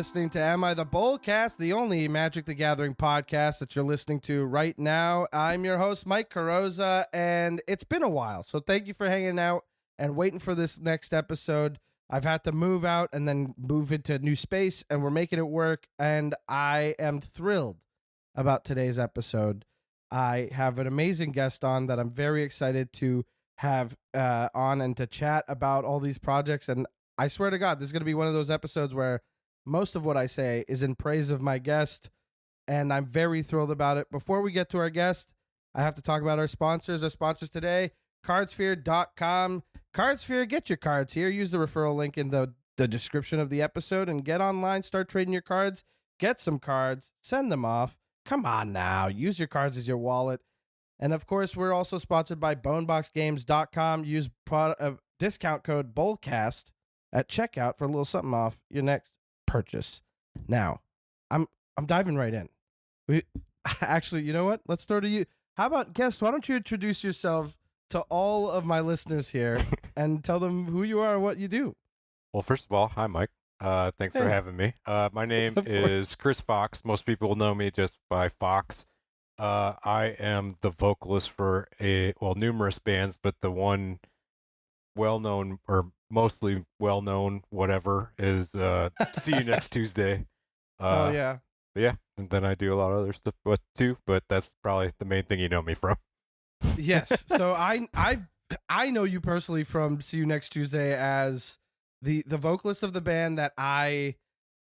listening to Am I the Bolcast, the only Magic the Gathering podcast that you're listening to right now. I'm your host, Mike Carrozza, and it's been a while, so thank you for hanging out and waiting for this next episode. I've had to move out and then move into a new space, and we're making it work, and I am thrilled about today's episode. I have an amazing guest on that I'm very excited to have on and to chat about all these projects, and I swear to God, this is going to be one of those episodes where most of what I say is in praise of my guest, and I'm very thrilled about it. Before we get to our guest, I have to talk about our sponsors. Our sponsors today, cardsphere.com. Cardsphere, get your cards here. Use the referral link in the description of the episode and get online, start trading your cards, get some cards, send them off. Come on now. Use your cards as your wallet. And of course, we're also sponsored by boneboxgames.com. Use discount code Bolcast at checkout for a little something off your next purchase. Now, I'm diving right in. Actually, you know what? Let's throw to you. How about, guest, why don't you introduce yourself to all of my listeners here and tell them who you are and what you do? Well, first of all, hi, Mike. Thanks for having me. My name is Chris Fox. Most people know me just by Fox. I am the vocalist for numerous bands, but the one well-known or mostly well-known whatever is See You Next Tuesday. Oh yeah. Yeah, and then I do a lot of other stuff too, but that's probably the main thing you know me from. Yes. So I know you personally from See You Next Tuesday as the vocalist of the band that I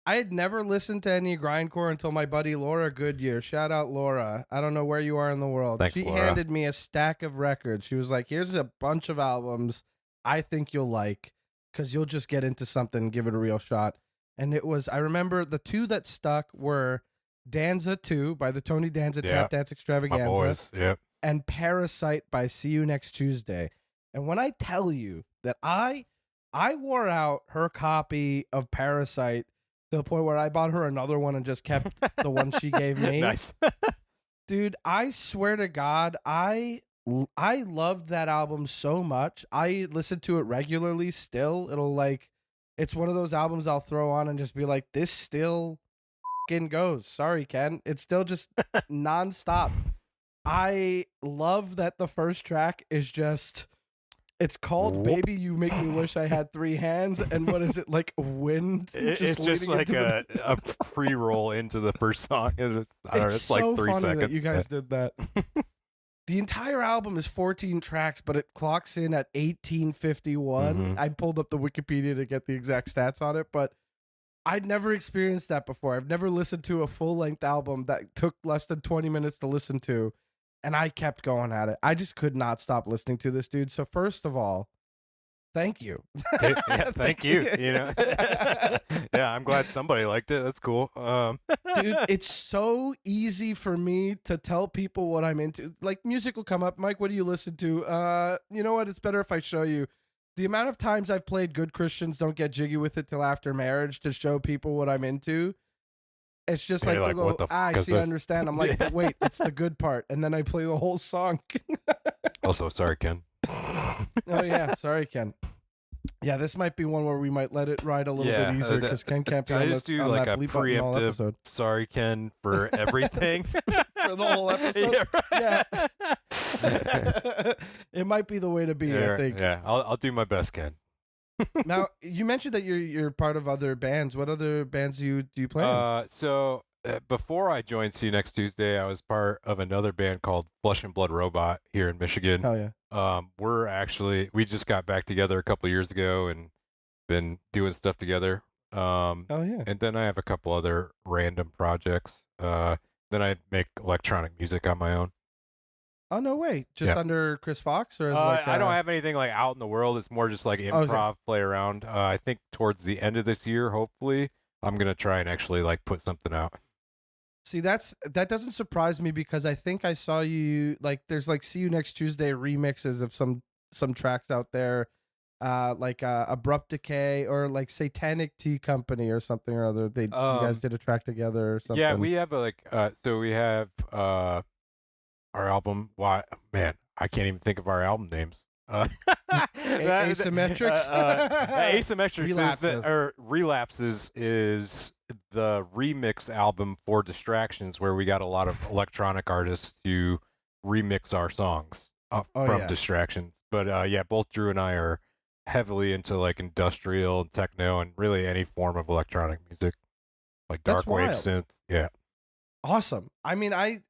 had never listened to any grindcore until my buddy Laura Goodyear. Shout out Laura. I don't know where you are in the world. Thanks, she Laura. handed me a stack of records. She was like, "Here's a bunch of albums I think you'll like because you'll just get into something and give it a real shot." And it was, I remember the two that stuck were Danza 2 by the Tony Danza Tap Dance Extravaganza. My boys, yep. And Parasite by See You Next Tuesday. And when I tell you that I wore out her copy of Parasite to the point where I bought her another one and just kept the one she gave me. Nice. Dude, I swear to God, I loved that album so much. I listen to it regularly still. It's one of those albums I'll throw on and just be like, this still fucking goes. Sorry, Ken. It's still just nonstop. I love that the first track is just, it's called Baby You Make Me Wish I Had Three Hands, and what is it, like wind? It's just like a pre-roll into the first song. It's so like 3 funny seconds. that you guys did that. The entire album is 14 tracks, but it clocks in at 1851. Mm-hmm. I pulled up the Wikipedia to get the exact stats on it, but I'd never experienced that before. I've never listened to a full-length album that took less than 20 minutes to listen to. And I kept going at it. I just could not stop listening to this dude. So first of all, thank you. Yeah, thank you. You know, yeah, I'm glad somebody liked it. That's cool. Dude, it's so easy for me to tell people what I'm into. Like, music will come up. Mike, what do you listen to? You know what? It's better if I show you. The amount of times I've played Good Christians Don't Get Jiggy With It Till After Marriage to show people what I'm into. It's just like, they'll go, I see, I understand. I'm like, but wait, it's the good part. And then I play the whole song. Also, sorry, Ken. Oh, yeah. Sorry, Ken. Yeah, this might be one where we might let it ride a little bit easier because Ken can't be Can on I just do on like that a bleep button all preemptive episode. sorry, Ken, for everything? For the whole episode? Yeah. It might be the way to be, I think. Yeah, I'll do my best, Ken. Now, you mentioned that you're part of other bands. What other bands do you play in? So before I joined See You Next Tuesday, I was part of another band called Flesh and Blood Robot here in Michigan. Hell yeah. We just got back together a couple of years ago and been doing stuff together. Oh yeah. And then I have a couple other random projects. Then I make electronic music on my own. Oh no way! Just under Chris Fox, or is I don't have anything like out in the world. It's more just like improv, play around. I think towards the end of this year, hopefully, I'm gonna try and actually like put something out. See, that doesn't surprise me because I think I saw you like there's like See You Next Tuesday remixes of some tracks out there, like Abrupt Decay or like Satanic Tea Company or something or other. You guys did a track together or something. Yeah, we have we have our album. Why, man, I can't even think of our album names. Asymmetrics? Asymmetrics Relapses. Relapses is the remix album for Distractions, where we got a lot of electronic artists to remix our songs from Yeah. Distractions. But yeah, both Drew and I are heavily into like industrial and techno and really any form of electronic music, like That's dark wave wild. synth. Yeah. Awesome. I mean, I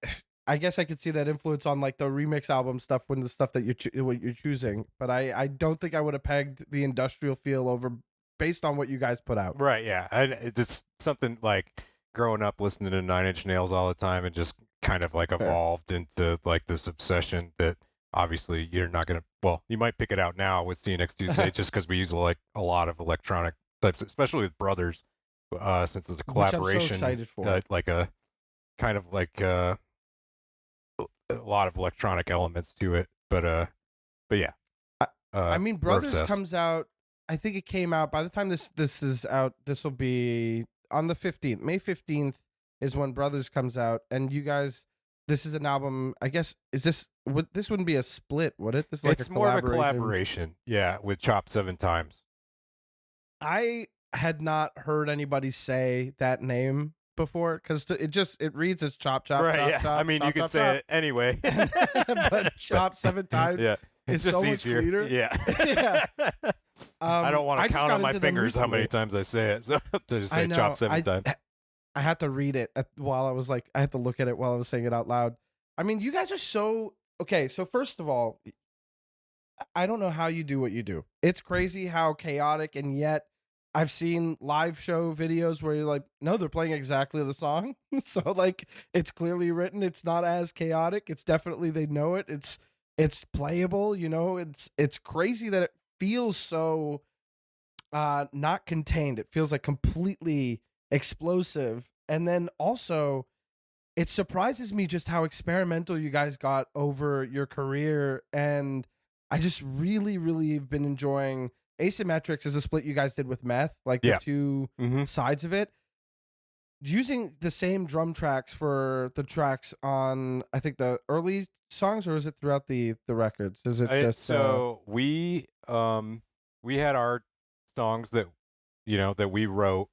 guess I could see that influence on like the remix album stuff when the stuff that what you're choosing, but I don't think I would have pegged the industrial feel over based on what you guys put out. Right, yeah. It's something like growing up listening to Nine Inch Nails all the time and just kind of like Fair. evolved into like this obsession that obviously you're not gonna. Well, you might pick it out now with CNX Tuesday just because we use like a lot of electronic types, especially with Brothers, since it's a Which I'm so collaboration, excited for. like a kind of like a lot of electronic elements to it. But yeah. I mean, we're Brothers obsessed. comes out. I think it came out by the time this is out. This will be on the 15th. May 15th is when Brothers comes out, and you guys. This is an album. I guess this wouldn't be a split, would it? This is like It's a more of a collaboration. collaboration, yeah, with Chop 7 Times. I had not heard anybody say that name before because it reads as chop chop Right, chop yeah. chop. I mean, chop, you could chop, say chop. it anyway. But chop 7 times. Yeah. It's just so much easier. cleaner. Yeah. Yeah. I don't want I to just count got on my into them fingers how many recently. times I say it. So to just I say know. chop 7 times. I had to read it while I was like, I had to look at it while I was saying it out loud. I mean, you guys are so okay. So first of all, I don't know how you do what you do. It's crazy how chaotic, and yet I've seen live show videos where you're like, no, they're playing exactly the song. So like, it's clearly written. It's not as chaotic. It's definitely they know it. It's playable. You know, it's crazy that it feels so not contained. It feels like completely explosive, and then also it surprises me just how experimental you guys got over your career. And I just really, really have been enjoying Asymmetrics is a split you guys did with Meth, like Yeah. the two sides of it. Using the same drum tracks for the tracks on, I think, the early songs, or is it throughout the records? Is it just So we had our songs that that we wrote,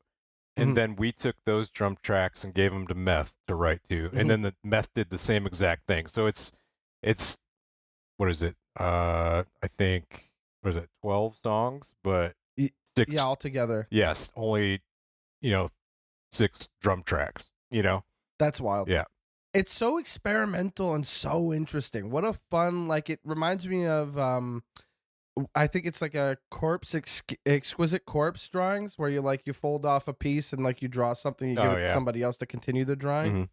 and then we took those drum tracks and gave them to Meth to write to, and then the Meth did the same exact thing. So it's what is it? I think what is it? 12 songs, but 6. yeah, all together? Yes, only 6 drum tracks. That's wild. Yeah. It's so experimental and so interesting. What a fun, like, it reminds me of I think it's like a exquisite corpse drawings where you fold off a piece and like you draw something, you give it to somebody else to continue the drawing.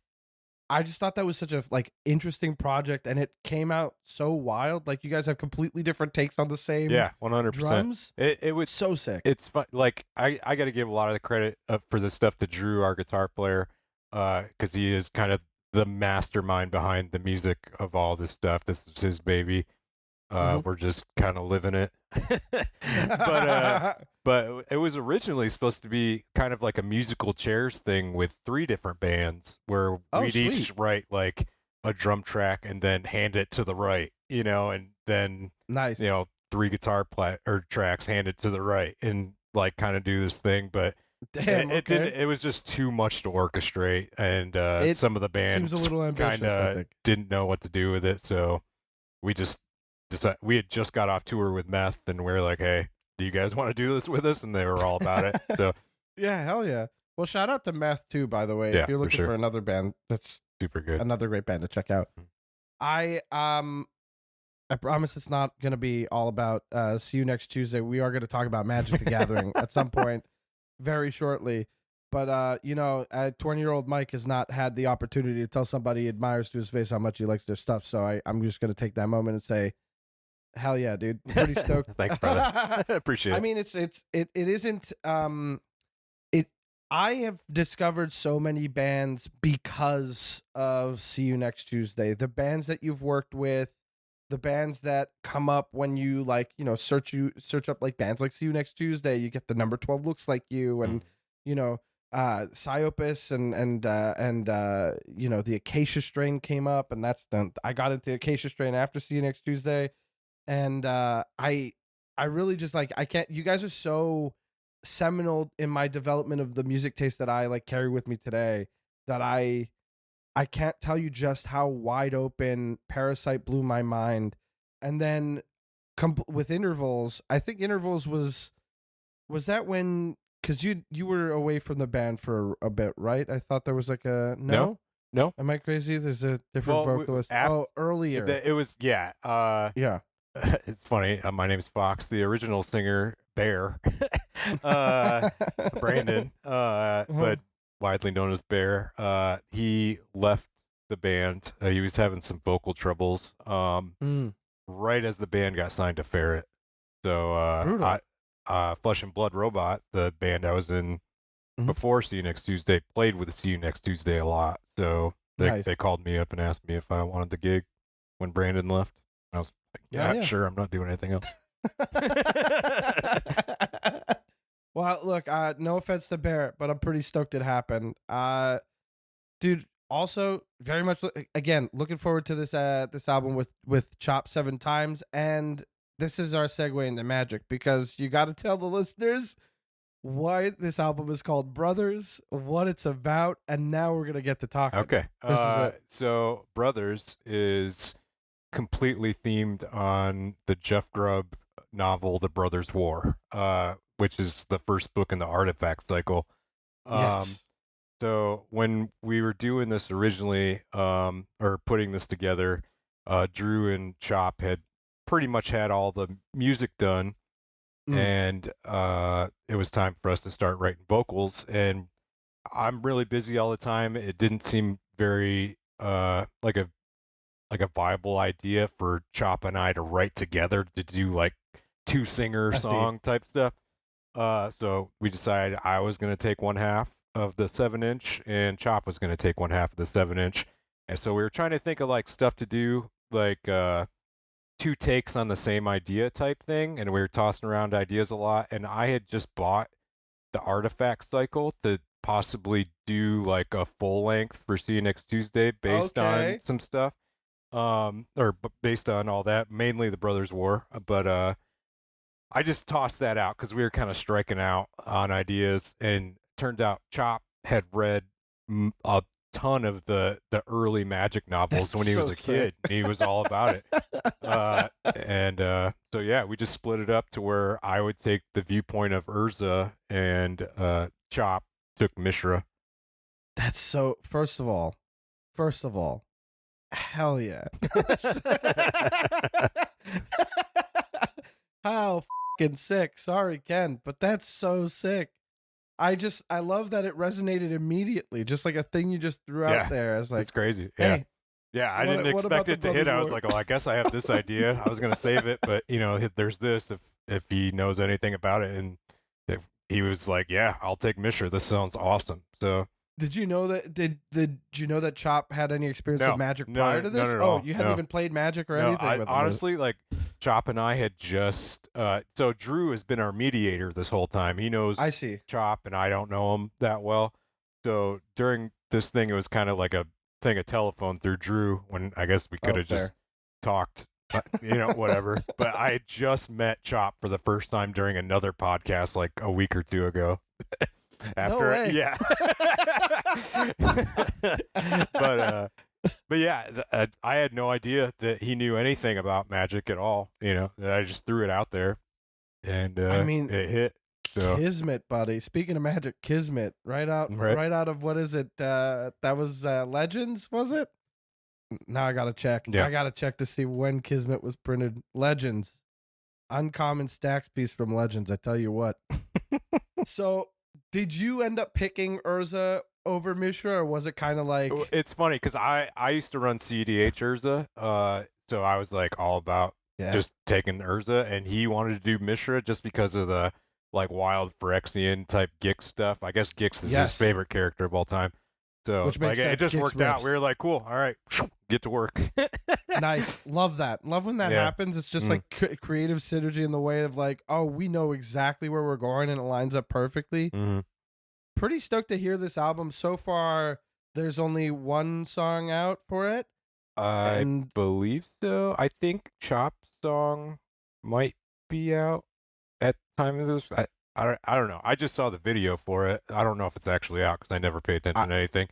I just thought that was such a like interesting project, and it came out so wild. Like, you guys have completely different takes on the same 100%. drums. It was So sick. It's fun. Like I got to give a lot of the credit for this stuff to Drew, our guitar player, because he is kind of the mastermind behind the music of all this stuff. This is his baby. We're just kind of living it. But it was originally supposed to be kind of like a musical chairs thing with 3 different bands where we'd each write like a drum track and then hand it to the right, and then nice. 3 guitar tracks handed to the right, and like kind of do this thing. But Damn, it didn't. It was just too much to orchestrate, and some of the bands seems a little ambitious, kind I of think. didn't know what to do with it. So we just decided, we had just got off tour with Meth, and we were like, "Hey, do you guys want to do this with us?" And they were all about it. So yeah, hell yeah. Well, shout out to Meth too, by the way. Yeah, if you're for looking sure. for another band, that's super good. another great band to check out. I promise it's not going to be all about see you next Tuesday. We are going to talk about Magic the Gathering at some point very shortly. But 20-year-old Mike has not had the opportunity to tell somebody he admires to his face how much he likes their stuff. So I'm just going to take that moment and say, hell yeah, dude. Pretty stoked. Thanks, brother. Appreciate it. I mean, it isn't I have discovered so many bands because of See You Next Tuesday. The bands that you've worked with, the bands that come up when you search up like bands like See You Next Tuesday, you get the number 12 Looks Like You, and Psyopus and the Acacia Strain came up, and that's done. I got into Acacia Strain after See You Next Tuesday, and I really just like I can't. You guys are so seminal in my development of the music taste that I like carry with me today that I can't tell you just how wide open Parasite blew my mind, and then with Intervals, I think Intervals was that when because you were away from the band for a bit, right? I thought there was like a No. Am I crazy? There's a different vocalist. Earlier. It was yeah. Yeah. It's funny. My name's Fox. The original singer, Bear, Brandon, but widely known as Bear. He left the band. He was having some vocal troubles. Right as the band got signed to Ferret. So Flesh and Blood Robot, the band I was in before See You Next Tuesday, played with See You Next Tuesday a lot. So they called me up and asked me if I wanted the gig when Brandon left. I was like, yeah, sure. I'm not doing anything else. Well, look, no offense to Barrett, but I'm pretty stoked it happened. Dude, also very much again looking forward to this album with Chop 7 times, and this is our segue into Magic because you got to tell the listeners why this album is called Brothers, what it's about, and now we're gonna get to talking. Okay, so Brothers is completely themed on the Jeff Grubb novel The Brothers' War, which is the first book in the Artifact cycle. Yes. So when we were doing this originally, or putting this together, Drew and Chop had pretty much had all the music done, and it was time for us to start writing vocals. And I'm really busy all the time. It didn't seem very like a viable idea for Chop and I to write together to do like 2-singer song type stuff. So we decided I was going to take 1/2 of the 7-inch and Chop was going to take 1/2 of the 7-inch. And so we were trying to think of like stuff to do, like 2 takes on the same idea type thing. And we were tossing around ideas a lot. And I had just bought the Artifact cycle to possibly do like a full length for See You Next Tuesday based on some stuff. Or based on all that, mainly the Brothers' War, but I just tossed that out because we were kind of striking out on ideas, and turned out Chop had read a ton of the early Magic novels when he was a kid. He was all about it, so yeah, we just split it up to where I would take the viewpoint of Urza, and Chop took Mishra. That's so. First of all. Hell yeah. How fucking sick. Sorry, Ken, but that's so sick. I love that it resonated immediately, just like a thing you just threw out there. I was like, it's crazy. Hey, yeah, I didn't expect it to hit. I was like, well, I guess I have this idea. I was going to save it, but there's this if he knows anything about it. And if he was like, yeah, I'll take Mishra. This sounds awesome. So did you know that did you know that Chop had any experience with Magic prior to this? No, you hadn't even played Magic or anything with him. Honestly, like Chop and I had just so Drew has been our mediator this whole time. He knows Chop, and I don't know him that well. So during this thing, it was kind of like a thing of telephone through Drew, when I guess we could have just talked, whatever. But I had just met Chop for the first time during another podcast like a week or 2 ago. No way. Yeah. but yeah, I had no idea that he knew anything about Magic at all. I just threw it out there, and it hit. So. Kismet, buddy. Speaking of Magic, Kismet, right out of what is it? That was Legends, was it? Now I gotta check. Yeah. I gotta check to see when Kismet was printed. Legends, uncommon stacks piece from Legends. I tell you what. So, did you end up picking Urza over Mishra, or was it kind of like? It's funny because I used to run cEDH Urza, so I was like all about just taking Urza, and he wanted to do Mishra just because of the like wild Phyrexian type Gix stuff. I guess Gix is his favorite character of all time. So which makes sense. It just worked out. We were like, cool, all right, get to work. Nice. Love that. Love when that happens. It's just like creative synergy in the way of like, oh, we know exactly where we're going and it lines up perfectly. Mm-hmm. Pretty stoked to hear this album. So far, there's only one song out for it. I And believe so. I think Chop Song might be out at the time of this. I don't know. I just saw the video for it. I don't know if it's actually out because I never pay I, attention to anything.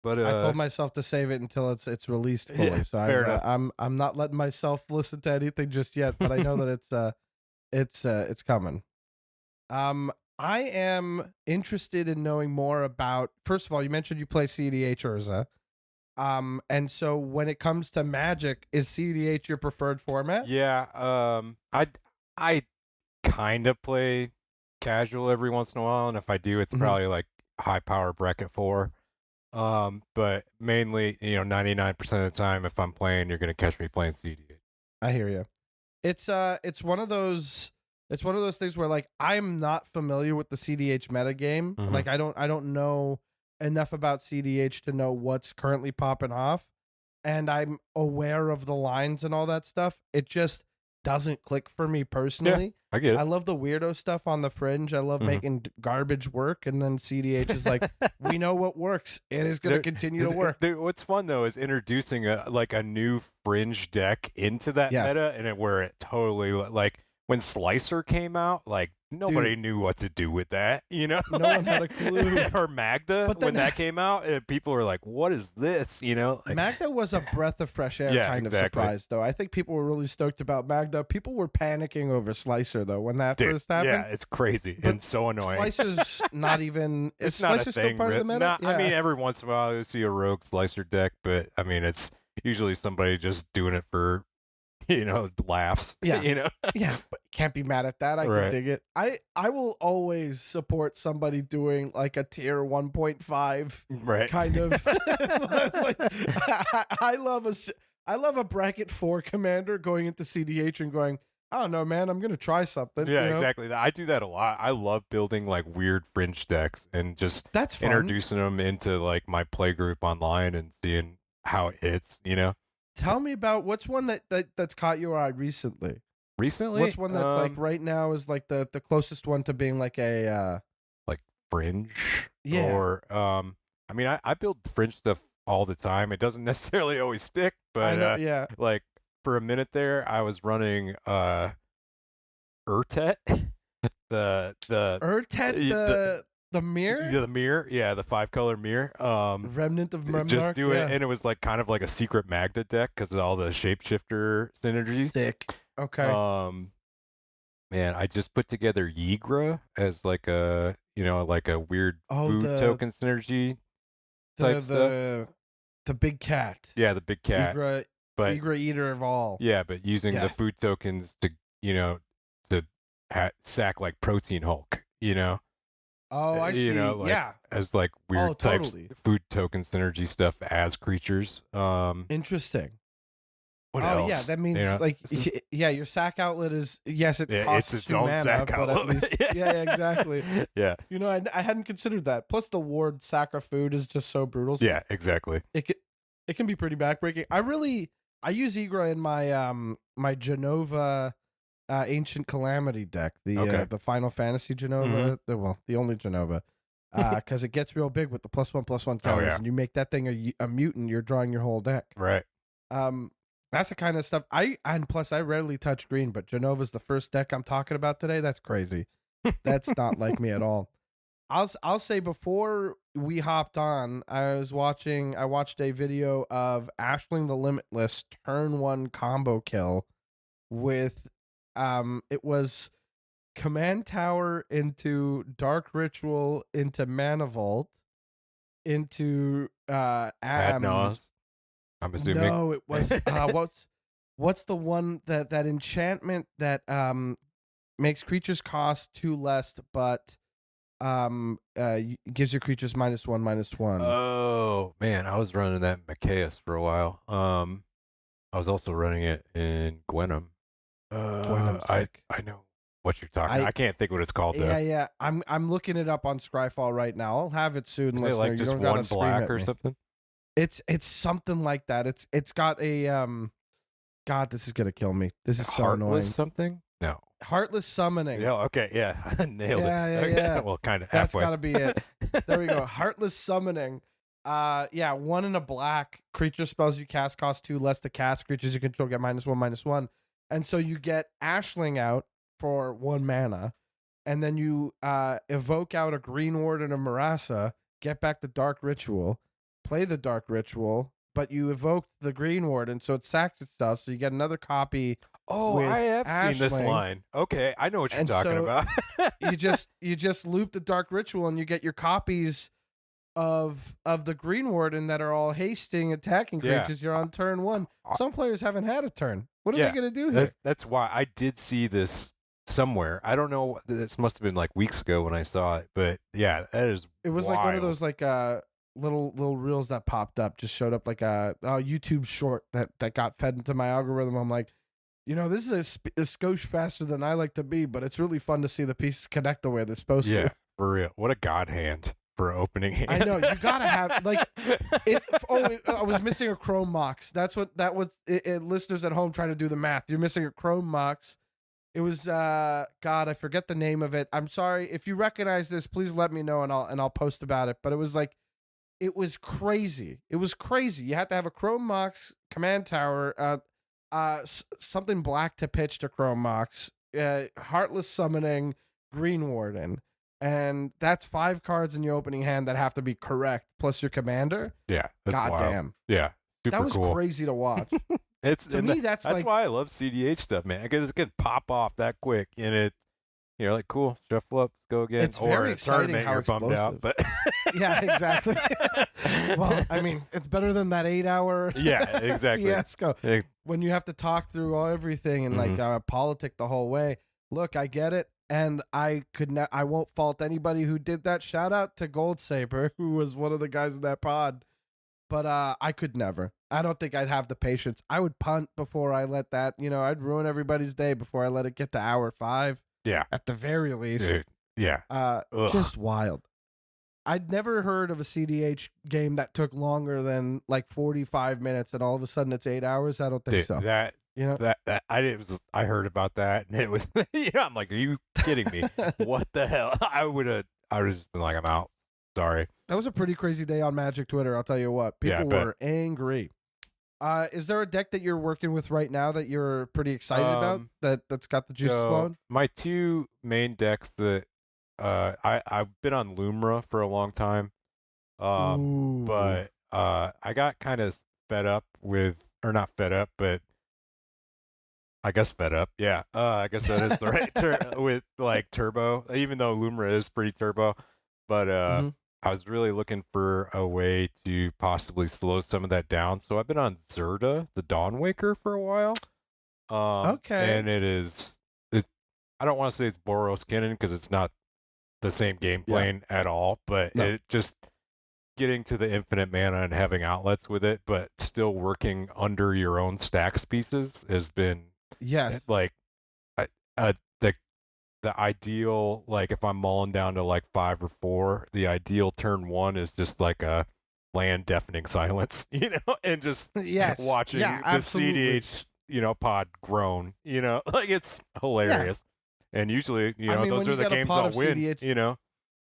But I told myself to save it until it's released fully. yeah, So fair enough. I'm not letting myself listen to anything just yet, but I know that it's coming. I am interested in knowing more about. First of all, you mentioned you play cEDH Urza. And so when it comes to Magic, is cEDH your preferred format? Yeah. I kind of play casual every once in a while, and if I do, it's Mhm. probably like high power bracket 4. But mainly, 99% of the time, if I'm playing, you're gonna catch me playing cEDH. I hear you. It's one of those things where like I'm not familiar with the cEDH metagame. Mhm. Like I don't know enough about cEDH to know what's currently popping off, and I'm aware of the lines and all that stuff. It just doesn't click for me Yeah, personally. I get I it. love the weirdo stuff on the fringe. I love Mhm. making garbage work, and then cEDH is like, we know what works. It is going to continue to work. What's fun though is introducing a new fringe deck into that Yes. meta, and where it totally like when Slicer came out, like nobody Dude. knew what to do with that, No one had a clue. or Magda But when then- that came out, and people were like, "What is this?" Like, Magda was a breath of fresh air Yeah, kind exactly. of surprise, though. I think people were really stoked about Magda. People were panicking over Slicer, though, when that dude, first happened. yeah, it's crazy But and so annoying. Slicer's not even. It's Is not Slicer a still thing. part of the meta? I mean, every once in a while you see a rogue Slicer deck, but I mean, it's usually somebody just doing it for laughs. Yeah. Yeah. Yeah, but can't be mad at that. I Right. can dig it. I will always support somebody doing like a tier 1.5 Right. kind of. Like, I love a bracket 4 commander going into cEDH and going, I don't know, man, I'm gonna try something. Yeah, you know? exactly. I do that a lot. I love building like weird fringe decks and just That's fun. introducing them into like my play group online and seeing how it hits. Tell me about what's one that's caught your eye recently. Recently, What's one that's like right now is like the closest one to being like a like fringe. Yeah. Or I mean, I build fringe stuff all the time. It doesn't necessarily always stick, but I know, yeah. like for a minute there, I was running Urtet, the Urtet the mirror? the mirror, yeah, the 5-color mirror. Remnant of Memnarch. Just do it, yeah. and it was like kind of like a secret Magda deck because of all the shapeshifter synergies. Sick. Okay. Man, I just put together Yigra as like a like a weird food the- token synergy type stuff. The big cat. Yeah, the big cat. Igra, but Igra eater of all. yeah, but using Yeah. the food tokens to sack like Protein Hulk. Oh, I see. Like, yeah. as like weird types totally. food token synergy stuff as creatures. Interesting. What oh else? yeah, that means like yeah, your sack outlet is yes, it costs it's its 2 own mana, sack but at outlet. least yeah, exactly. Yeah. I hadn't considered that. Plus the ward sack of food is just so brutal. So Yeah, exactly. it can be pretty backbreaking. I use Igra in my my Genova Ancient Calamity deck, the Final Fantasy Genova, the only Genova. Because it gets real big with the +1/+1 counters, yeah. and you make that thing a mutant, you're drawing your whole deck. Right. That's the kind of stuff and plus I rarely touch green, but Genova's the first deck I'm talking about today. That's crazy. That's not like me at all. I'll say before we hopped on, I watched a video of Ashling the Limitless turn 1 combo kill with it was Command Tower into Dark Ritual into Mana Vault into Adnos, I'm assuming. No, it was what's the one that enchantment that makes creatures cost 2 less, but gives your creatures -1/-1. Oh man, I was running that in Machias for a while. I was also running it in Gwenum. Gwenum's I sick. know what you're talking. I can't think what it's called though. Yeah. I'm looking it up on Scryfall right now. I'll have it soon. Is it listener. like You just don't gotta one scream black at or me. something? It's something like that. It's got a God, this is gonna kill me. This is so Heartless annoying. something? No. Heartless Summoning. Yeah. Okay. Yeah. Nailed Yeah, it. yeah, Okay, yeah. well, kind of That's halfway. gotta be it. There we go. Heartless Summoning. Yeah, 1 in a black. Creature spells you cast cost 2 less to cast. Creatures you control get -1/-1. And so you get Ashling out for 1 mana. And then you evoke out a Green Ward and a Marasa, get back the Dark Ritual, play the Dark Ritual, but you evoked the Green Ward, and so it sacks its stuff, so you get another copy. Oh, I have seen this Ashling. line. Okay, I know what you're And talking so about. you just loop the Dark Ritual, and you get your copies of the Green Warden that are all hasting attacking Yeah. creatures. You're on turn 1. Some players haven't had a turn. What are Yeah, they going to do here? That's why I did see this somewhere. I don't know. This must have been like weeks ago when I saw it, but yeah, that is. It was wild. like one of those like little reels that popped up, just showed up like a YouTube short that got fed into my algorithm. I'm like, this is a skosh faster than I like to be, but it's really fun to see the pieces connect the way they're supposed Yeah, to. for real. What a god hand for opening hand. I know, you gotta have like it. Oh, I was missing a Chrome Mox. That's what that was. Listeners at home trying to do the math. You're missing a Chrome Mox. It was God, I forget the name of it. I'm sorry if you recognize this. Please let me know and I'll post about it. But it was crazy. It was crazy. You had to have a Chrome Mox command tower, something black to pitch to Chrome Mox, Heartless Summoning, Green Warden, and that's 5 cards in your opening hand that have to be correct plus your commander. Yeah, that's God wild. damn. Yeah, super that was cool. crazy to watch. It's to me, that's like, why I love cEDH stuff, man. Because it can pop off that quick, and you're like, cool, shuffle up, let's go again. It's or very in a tournament, exciting how you're bummed out, explosive. but yeah, exactly. Well, I mean, it's better than that 8-hour yeah, exactly. fiasco when you have to talk through everything and like politic the whole way. Look, I get it, and I won't fault anybody who did that. Shout out to Gold Saber, who was one of the guys in that pod. But I could never. I don't think I'd have the patience. I would punt before I let that. I'd ruin everybody's day before I let it get to hour 5. Yeah, at the very least. Dude, yeah. Just wild. I'd never heard of a cEDH game that took longer than like 45 minutes, and all of a sudden it's 8 hours. I don't think Dude, so. that I heard about that, and it was I'm like, are you kidding me? What the hell? I would have just been like, I'm out. Sorry. That was a pretty crazy day on Magic Twitter. I'll tell you what. People were angry. Is there a deck that you're working with right now that you're pretty excited about that's got the juices flowing? My 2 main decks that I've been on Lumra for a long time, but I got kind of fed up with, or not fed up, but I guess fed up. Yeah, I guess that is the right with like turbo. Even though Lumra is pretty turbo, but I was really looking for a way to possibly slow some of that down. So I've been on Zerda, the Dawnwaker, for a while. Okay. And I don't want to say it's Boros Cannon because it's not the same game plane at all, but it just getting to the infinite mana and having outlets with it, but still working under your own stacks pieces has been like the ideal, like if I'm mulling down to like 5 or 4, the ideal turn 1 is just like a land deafening silence, and just watching the cEDH, pod groan, like it's hilarious. And usually, those are the games I'll win, cEDH,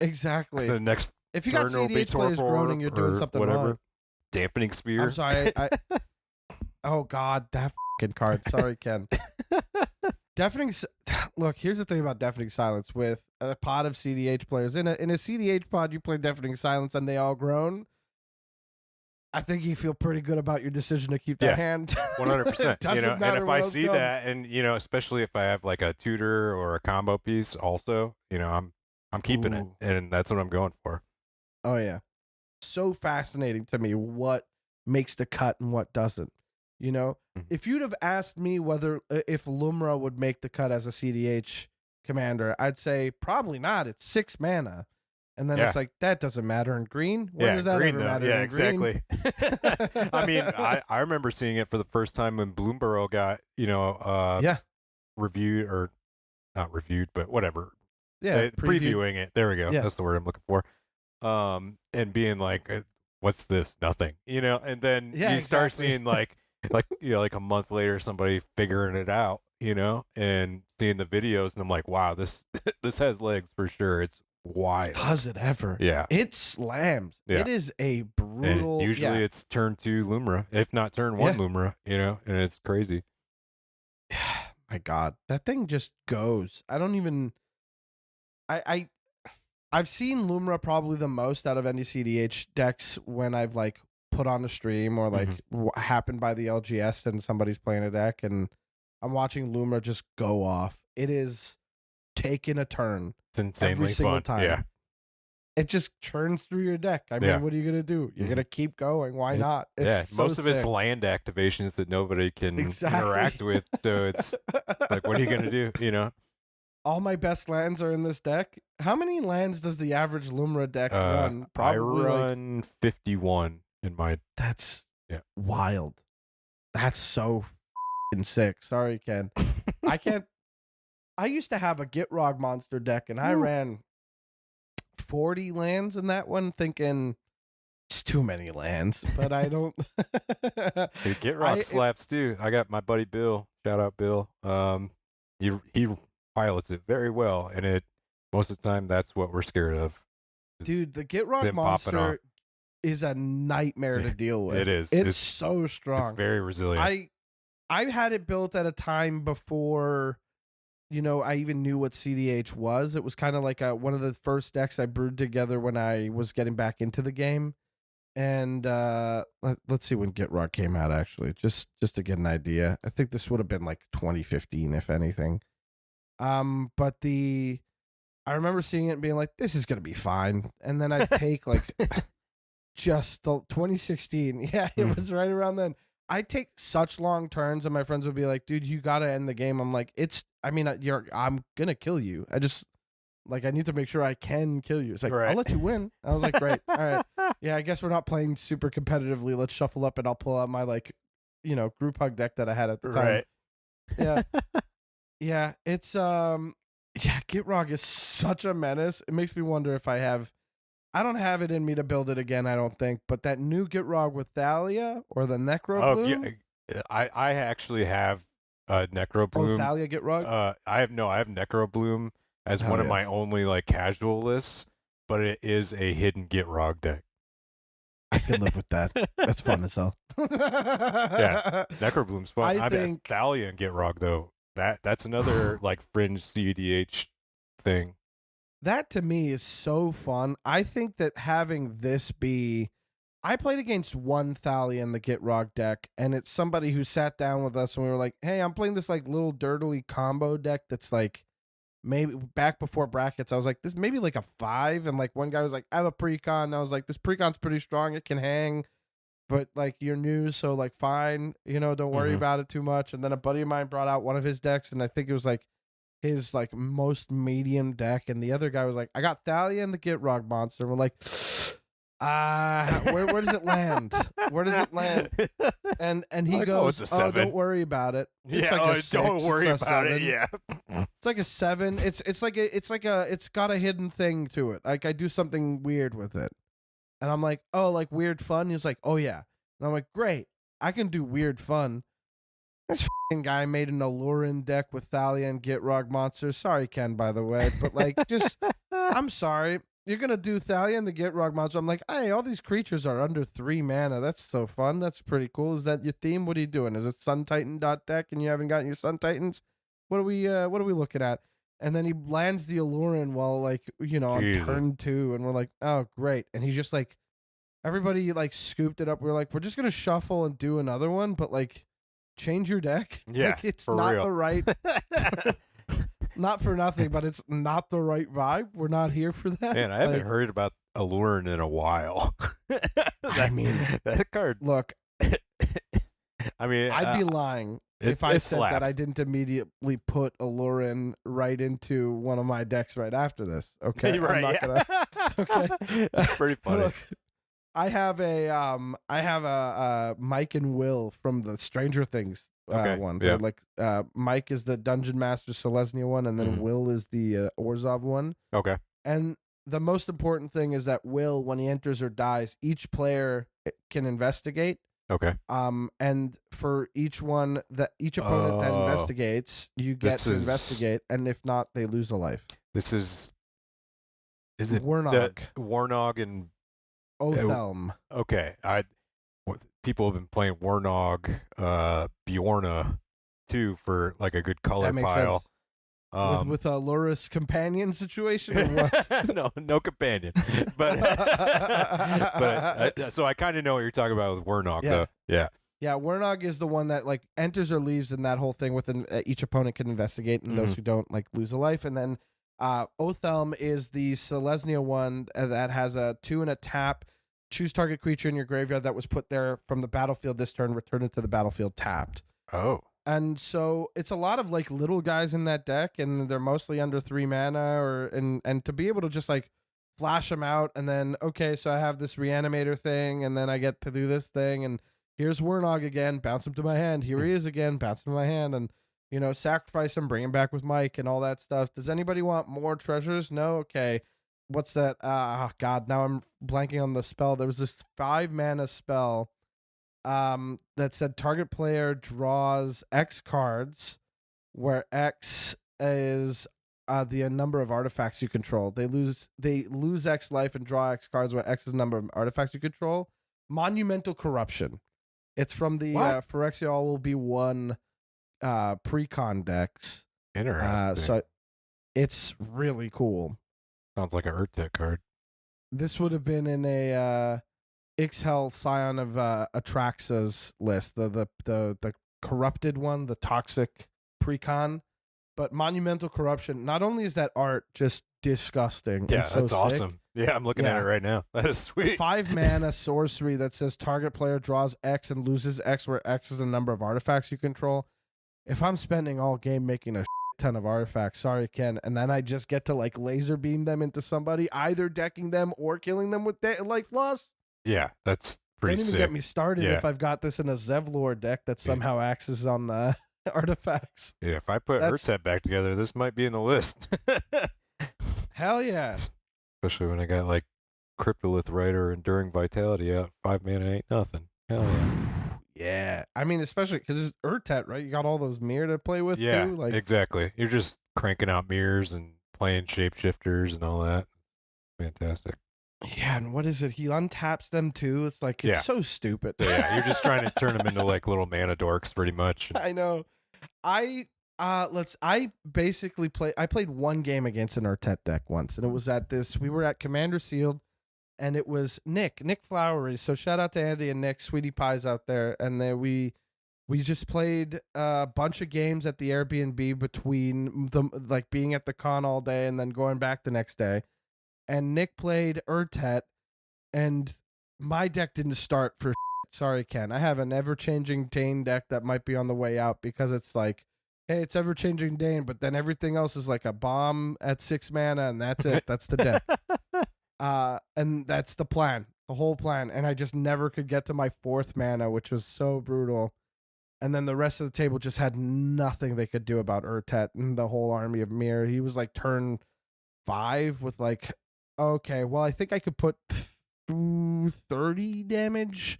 Exactly. The next if you got cEDH players groaning, you're doing something wrong. Dampening Sphere. I'm sorry. Oh God, that fucking card. Sorry, Ken. Deafening. Look, here's the thing about Deafening Silence with a pod of cEDH players. In a cEDH pod, you play Deafening Silence and they all groan. I think you feel pretty good about your decision to keep that hand. 100%. And if I see that, and especially if I have like a tutor or a combo piece, also, I'm keeping it, and that's what I'm going for. Oh yeah, so fascinating to me what makes the cut and what doesn't. If you'd have asked me if Lumra would make the cut as a cEDH commander, I'd say probably not. It's 6 mana. And then it's like, that doesn't matter in green. When does that green, ever matter in exactly. green? I mean, I remember seeing it for the first time when Bloomborough got, reviewed, or not reviewed, but whatever. Yeah, previewing it. There we go. Yeah. That's the word I'm looking for. And being like, what's this? Nothing. And then you start seeing like a month later, somebody figuring it out, and seeing the videos, and I'm like, wow, this has legs for sure. It's wild. Does it ever? Yeah. It slams. Yeah. It is a brutal. And usually it's turn 2 Lumra, if not turn 1 Lumra, and it's crazy. My God, that thing just goes. I don't even. I've seen Lumra probably the most out of any cEDH decks when I've like put on a stream or like happened by the LGS and somebody's playing a deck and I'm watching Lumra just go off. It is taking a turn. It's insanely every single fun. time. Yeah. It just churns through your deck. I mean, what are you gonna do? You're gonna keep going. Why not? It's so most of it's sick. land activations that nobody can interact with. So it's like, what are you gonna do? All my best lands are in this deck. How many lands does the average Lumra deck run? Probably I run 51 in my. That's wild. That's so sick. Sorry, Ken. I can't. I used to have a Gitrog monster deck, and I ran 40 lands in that one, thinking it's too many lands. But I don't. Dude, Gitrog slaps too. I got my buddy Bill. Shout out Bill. He pilots it very well, and most of the time that's what we're scared of. Dude, the Gitrog monster is a nightmare to deal with. It is. It's so strong. It's very resilient. I had it built at a time before, I even knew what cEDH was. It was kind of like one of the first decks I brewed together when I was getting back into the game. And let's see when Gitrog came out, actually, just to get an idea. I think this would have been like 2015, if anything. But I remember seeing it and being like, this is going to be fine. And then I'd take like just the 2016. Yeah, it was right around then. I'd take such long turns and my friends would be like, dude, you got to end the game. I'm like, I'm going to kill you. I just I need to make sure I can kill you. It's like, I'll let you win. I was like, great. All right. Yeah, I guess we're not playing super competitively. Let's shuffle up and I'll pull out my group hug deck that I had at the time. Right. Yeah. Yeah, it's Gitrog is such a menace. It makes me wonder if I don't have it in me to build it again, I don't think, but that new Gitrog with Thalia or the Necro Bloom? Yeah. I actually have Necro Bloom. Oh, Thalia Gitrog? I have Necro Bloom as one of my only casual lists, but it is a hidden Gitrog deck. I could live with that. That's fun as hell. Yeah, Necro Bloom's fun. I think Thalia and Gitrog though. That's another fringe cEDH thing. That to me is so fun. I think that having this be, I played against one Thalia in the Gitrog deck, and it's somebody who sat down with us and we were like, hey, I'm playing this little dirtily combo deck that's maybe back before brackets. I was like, this maybe a 5, and one guy was like, I have a precon. And I was like, this precon's pretty strong. It can hang. But you're new, so fine, don't worry about it too much. And then a buddy of mine brought out one of his decks, and I think it was his most medium deck, and the other guy was like, I got Thalia and the Gitrog monster. And we're like, where does it land? Where does it land? And he goes, oh, don't worry about it. It's don't worry about it. Yeah, it's like a 7. It's got a hidden thing to it. I do something weird with it. And I'm like, oh, weird fun? He was like, oh, yeah. And I'm like, great. I can do weird fun. This f***ing guy made an Allurin deck with Thalia and Gitrog monsters. Sorry, Ken, by the way. But, I'm sorry. You're going to do Thalia and the Gitrog monster. I'm like, hey, all these creatures are under 3 mana. That's so fun. That's pretty cool. Is that your theme? What are you doing? Is it Sun Titan deck and you haven't gotten your Sun Titans? What are we looking at? And then he lands the Allurin while, on turn 2. And we're like, oh, great. And he's just everybody, scooped it up. We're like, we're just going to shuffle and do another one. But, change your deck. Yeah. It's not real. the right. Not for nothing, but it's not the right vibe. We're not here for that. Man, I haven't heard about Allurin in a while. I mean, that card. Look, I mean, I'd be lying if I said slaps. that I didn't immediately put Allurin right into one of my decks right after this. Okay, right? I'm not gonna. Okay, that's pretty funny. Look, I have a Mike and Will from the Stranger Things one. Yeah. Mike is the Dungeon Master Selesnya one, and then Will is the Orzhov one. Okay. And the most important thing is that Will, when he enters or dies, each player can investigate. Okay. And for each opponent that investigates, you get to investigate, and if not, they lose a life. This is Is it Warnog. Warnog and Othelm. okay? People have been playing Warnog, Bjorna too for like a good color That makes pile. sense. With a Loris companion situation or what? no companion, but so I kind of know what you're talking about with Warnog though. Yeah. Yeah, Warnog is the one that like enters or leaves in that whole thing within each opponent can investigate, and those who don't like lose a life. And then Othelm is the Selesnya one that has a 2 and a tap. Choose target creature in your graveyard that was put there from the battlefield this turn, return it to the battlefield tapped. Oh. And so it's a lot of like little guys in that deck, and they're mostly under 3 mana, and to be able to just like flash them out, and then okay, so I have this reanimator thing, and then I get to do this thing, and here's Warnog again, bounce him to my hand. Here he is again, bounce him to my hand, and sacrifice him, bring him back with Mike, and all that stuff. Does anybody want more treasures? No, okay. What's that? God, now I'm blanking on the spell. There was this 5 mana spell. That said target player draws X cards, where X is the number of artifacts you control. They lose X life and draw X cards, where X is the number of artifacts you control. Monumental Corruption. It's from the Phyrexia All Will Be One pre-con decks. Interesting. So it's really cool. Sounds like an Urtek card. This would have been in a Ixhel Scion of Atraxa's list, the corrupted one, the toxic precon. But Monumental Corruption, not only is that art just disgusting. Yeah, and so that's awesome. Yeah, I'm looking at it right now. That is sweet. 5 mana sorcery that says target player draws X and loses X, where X is the number of artifacts you control. If I'm spending all game making a ton of artifacts, sorry Ken, and then I just get to like laser beam them into somebody, either decking them or killing them with life loss. Yeah, that's pretty sick. Don't even get me started if I've got this in a Zevlor deck that somehow axes on the artifacts. Yeah, if I put Urza back together, this might be in the list. Hell yeah. Especially when I got like Cryptolith Rider, Enduring Vitality out. 5 mana ain't nothing. Hell yeah. Yeah. I mean, especially because it's Urtet, right? You got all those mirror to play with too. Like, exactly. You're just cranking out mirrors and playing shapeshifters and all that. Fantastic. Yeah, and what is it? He untaps them too. It's like it's so stupid. So, yeah, you're just trying to turn them into like little mana dorks, pretty much. I know. I basically played one game against an Urtet deck once, and it was at this. We were at Commander Sealed, and it was Nick Flowery. So shout out to Andy and Nick, sweetie pies out there, and then we just played a bunch of games at the Airbnb between them, like being at the con all day and then going back the next day. And Nick played Urtet, and my deck didn't start for sorry, Ken. I have an ever-changing Dane deck that might be on the way out because it's like, hey, it's ever-changing Dane, but then everything else is like a bomb at 6 mana, and that's it. That's the deck. And that's the plan, the whole plan. And I just never could get to my 4th mana, which was so brutal. And then the rest of the table just had nothing they could do about Urtet and the whole army of Mir. He was like turn 5 with like, okay, well, I think I could put 30 damage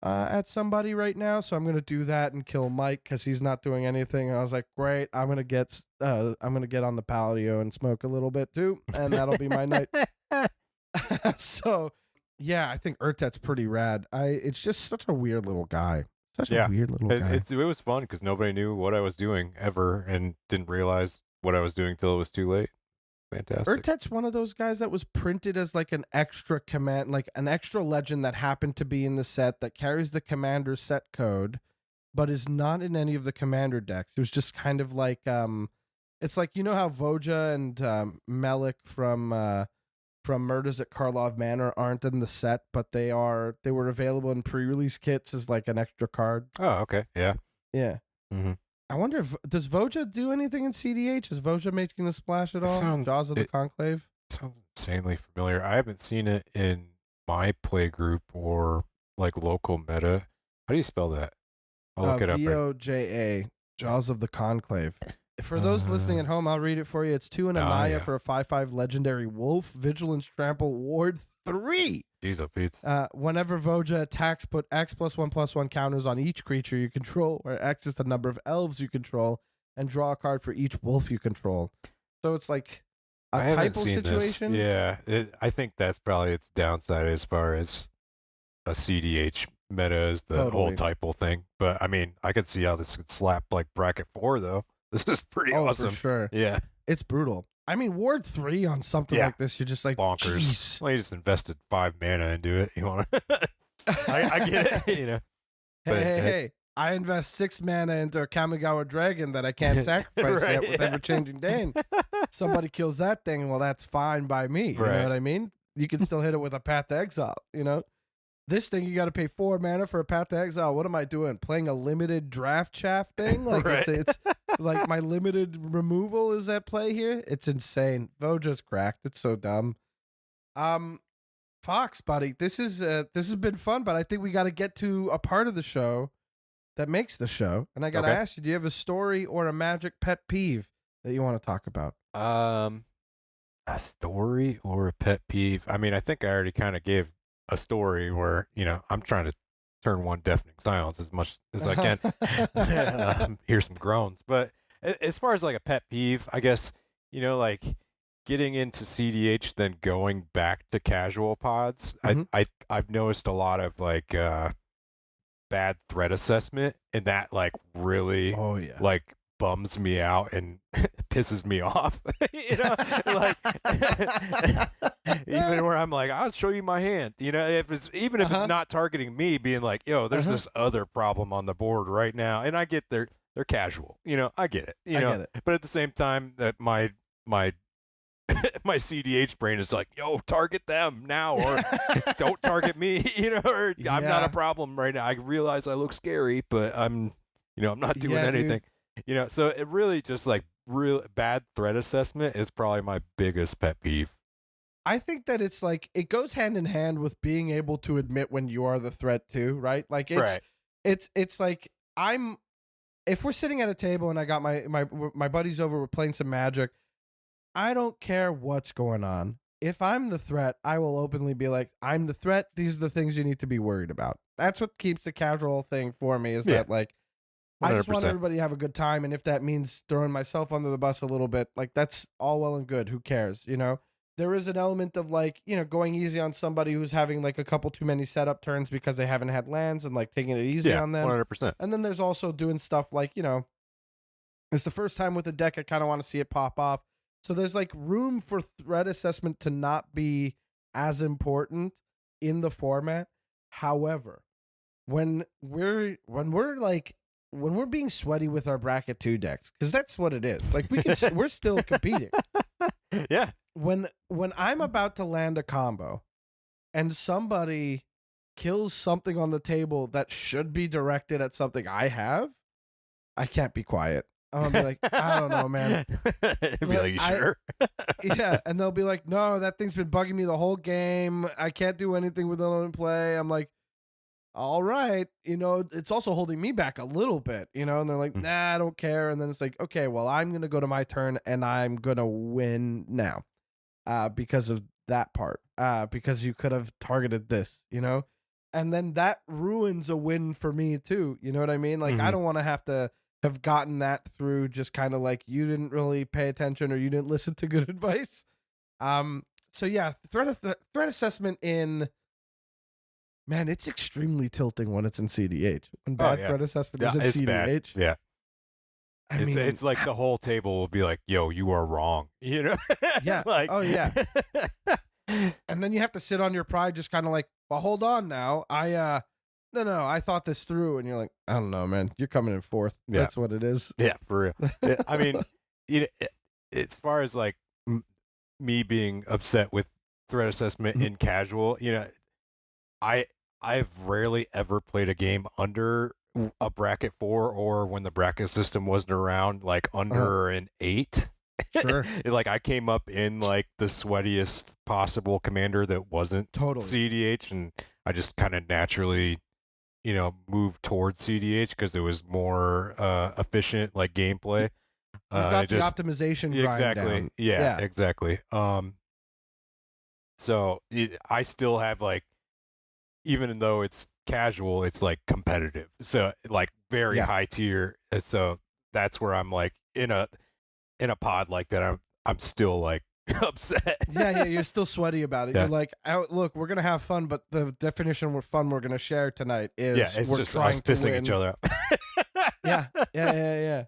at somebody right now, so I'm gonna do that and kill Mike because he's not doing anything. And I was like, great, I'm gonna get on the Palladio and smoke a little bit too, and that'll be my night. So, yeah, I think Urtet's pretty rad. It's just such a weird little guy. Such a weird little guy. It was fun because nobody knew what I was doing ever and didn't realize what I was doing till it was too late. Fantastic. Urtet's one of those guys that was printed as like an extra command, like an extra legend that happened to be in the set that carries the commander set code, but is not in any of the commander decks. It was just kind of like, it's like, you know how Voja and Melik from Murders at Karlov Manor aren't in the set, but they were available in pre-release kits as like an extra card. Oh, okay. Yeah. Yeah. Mm-hmm. I wonder if does Voja do anything in cEDH? Is Voja making a splash at all? Jaws of the Conclave? Sounds insanely familiar. I haven't seen it in my play group or like local meta. How do you spell that? I'll look it up. Voja, Jaws of the Conclave. For those listening at home, I'll read it for you. It's 2 and a Naya for a 5/5 legendary wolf. Vigilance, Trample, Ward 3. Jeez, Pete. Whenever Voja attacks, put X +1/+1 counters on each creature you control, where X is the number of elves you control, and draw a card for each wolf you control. So it's like I haven't typo seen this. situation. Yeah, I think that's probably its downside as far as a cEDH meta is the whole Totally. typo thing. But I mean, I could see how this could slap like bracket 4 though. This is pretty Oh, awesome. for sure. Yeah. It's brutal. I mean, Ward 3 on something Yeah. like this, you're just like, Bonkers. jeez. Well, you just invested 5 mana into it. You want to? I get it. You know. Hey. I invest 6 mana into a Kamigawa Dragon that I can't sacrifice Right, yet with yeah. Ever-Changing Dane. Somebody kills that thing, well, that's fine by me. You know Right. what I mean? You can still hit it with a Path to Exile, you know? This thing, you got to pay 4 mana for a Path to Exile. What am I doing? Playing a limited draft chaff thing? Like, Right. it's like my limited removal is at play here? It's insane. Vo just cracked. It's so dumb. Fox, buddy, this has been fun, but I think we got to get to a part of the show that makes the show. And I got to Okay. ask you, do you have a story or a magic pet peeve that you want to talk about? A story or a pet peeve? I mean, I think I already kind of gave a story where, you know, I'm trying to turn one deafening silence as much as I can. Hear some groans. But as far as like a pet peeve, I guess, you know, like getting into cEDH, then going back to casual pods, Mhm. I've noticed a lot of like bad threat assessment, and that like really Oh, yeah. like bums me out and pisses me off. You know, like even where I'm like, I'll show you my hand. You know, if it's Uh-huh. not targeting me, being like, yo, there's Uh-huh. this other problem on the board right now, and I get they're casual. You know, I get it. You I know, get it. but at the same time, that my my cEDH brain is like, yo, target them now, or don't target me. You know, or I'm not Yeah. a problem right now. I realize I look scary, but I'm not doing Yeah, dude. anything. You know, so it really just like real bad threat assessment is probably my biggest pet peeve. I think that it's like it goes hand in hand with being able to admit when you are the threat too, right? Like Right. it's like if we're sitting at a table and I got my buddies over, we're playing some Magic, I don't care what's going on. If I'm the threat, I will openly be like, I'm the threat. These are the things you need to be worried about. That's what keeps the casual thing for me is Yeah. that like I just want 100%. everybody to have a good time, and if that means throwing myself under the bus a little bit, like that's all well and good. Who cares, you know? There is an element of like, you know, going easy on somebody who's having like a couple too many setup turns because they haven't had lands and like taking it easy Yeah, on them. 100%. And then there's also doing stuff like, you know, it's the first time with a deck I kind of want to see it pop off. So there's like room for threat assessment to not be as important in the format. However, when we're being sweaty with our bracket 2 decks, because that's what it is. Like we're still competing. Yeah. When I'm about to land a combo and somebody kills something on the table that should be directed at something I have, I can't be quiet. I'm gonna be like, I don't know, man. Be like, you sure? Yeah, and they'll be like, no, that thing's been bugging me the whole game. I can't do anything with it on play. I'm like, all right, you know, it's also holding me back a little bit, you know, and they're like, nah, I don't care. And then it's like, okay, well, I'm going to go to my turn and I'm going to win now because of that part, because you could have targeted this, you know, and then that ruins a win for me too. You know what I mean? Like, I don't want to have gotten that through just kind of like you didn't really pay attention or you didn't listen to good advice. So yeah, threat assessment in... Man, it's extremely tilting when it's in cEDH. When bad threat assessment is in it's cEDH. bad. Yeah. I mean, it's like the whole table will be like, yo, you are wrong. You know? Yeah. Like, Oh, yeah. And then you have to sit on your pride just kind of like, well, hold on now. No, I thought this through. And you're like, I don't know, man. You're coming in fourth. Yeah. That's what it is. Yeah, for real. I mean, as far as like me being upset with threat assessment in casual, you know, I've rarely ever played a game under a bracket 4 or when the bracket system wasn't around, like under an 8. Sure. Like I came up in like the sweatiest possible commander that wasn't Totally. cEDH, and I just kind of naturally, you know, moved towards cEDH because it was more efficient, like gameplay. You got the optimization grind exactly. down. Yeah, exactly. So I still have like, even though it's casual, it's like competitive. So like very high tier. And so that's where I'm like in a pod like that. I'm still like upset. Yeah, you're still sweaty about it. Yeah. You're like, look, we're gonna have fun, but the definition of fun we're gonna share tonight is Yeah, it's we're just trying us to pissing win. each other out. Yeah.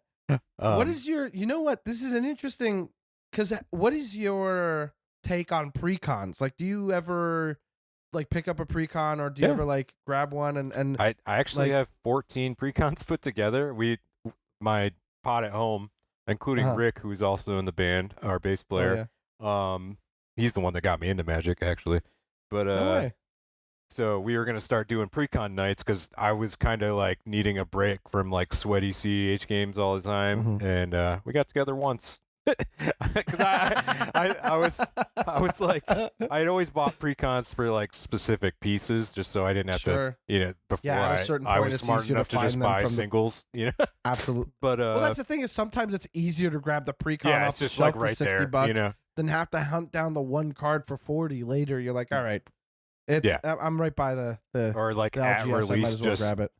What is your? You know what? This is an interesting. Because what is your take on precons? Like, do you ever like pick up a precon, or do you ever like grab one and I actually like- have 14 precons put together. My pod at home, including Uh-huh. Rick, who's also in the band, our bass player. He's the one that got me into Magic, actually. But No way. so we were gonna start doing precon nights because I was kind of like needing a break from like sweaty cEDH games all the time, and we got together once. Because I was like, I'd always bought precons for like specific pieces just so I didn't have Sure. to, before Yeah, at a certain I point, was it's smart easier to enough to just find them buy from the- singles, Absolutely. But Well, that's the thing is sometimes it's easier to grab the precon yeah, off it's the just shelf like for right $60 there, than have to hunt down the one card for 40 later. You're like, all right, it's Yeah. I'm right by the or like the at LGS. I might release, as well just grab it.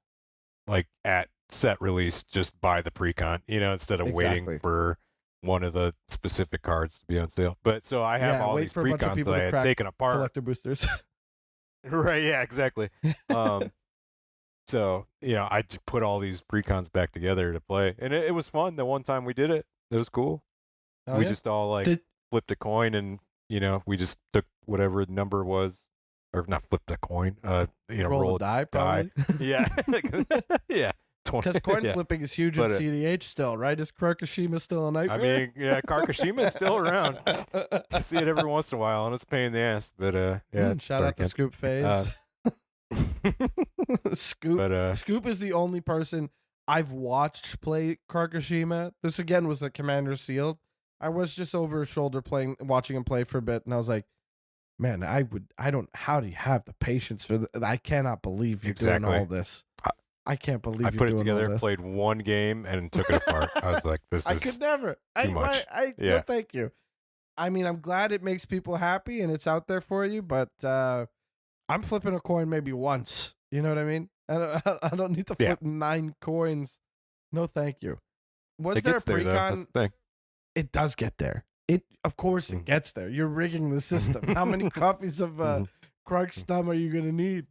like at set release, just buy the precon, instead of Exactly. waiting for one of the specific cards to be on sale. But so I have Yeah, all wait these for a bunch of precons people that to I had crack taken apart. Collector boosters. Right, yeah, exactly. So, I just put all these precons back together to play. And it was fun. The one time we did it, it was cool. Oh, We yeah? just all like Did- flipped a coin and, we just took whatever the number was. Or not flipped a coin, roll a die, die. probably. Yeah. Yeah. 20 Because coin yeah. flipping is huge But, in cEDH still, right? Is Krakashima still a I nightmare? mean, yeah, Karkashima's still around. I see it every once in a while, and it's a pain in the ass. But yeah, Shout out to Scoop Phase. Scoop. But Scoop is the only person I've watched play Karkashima. This again was the Commander Sealed. I was just over his shoulder watching him play for a bit, and I was like, man, how do you have the patience for that? I cannot believe you're doing all this. I can't believe I you're put it doing all together, this. played one game, and took it apart. I was like, this I is could never. too much. No, Yeah. thank you. I mean, I'm glad it makes people happy and it's out there for you, but I'm flipping a coin maybe once. You know what I mean? I don't need to flip 9 coins. No, thank you. Was it there a gets there, though. That's precon? the thing. It does get there. Of course, it gets there. You're rigging the system. How many copies of Krark's Thumb are you gonna need?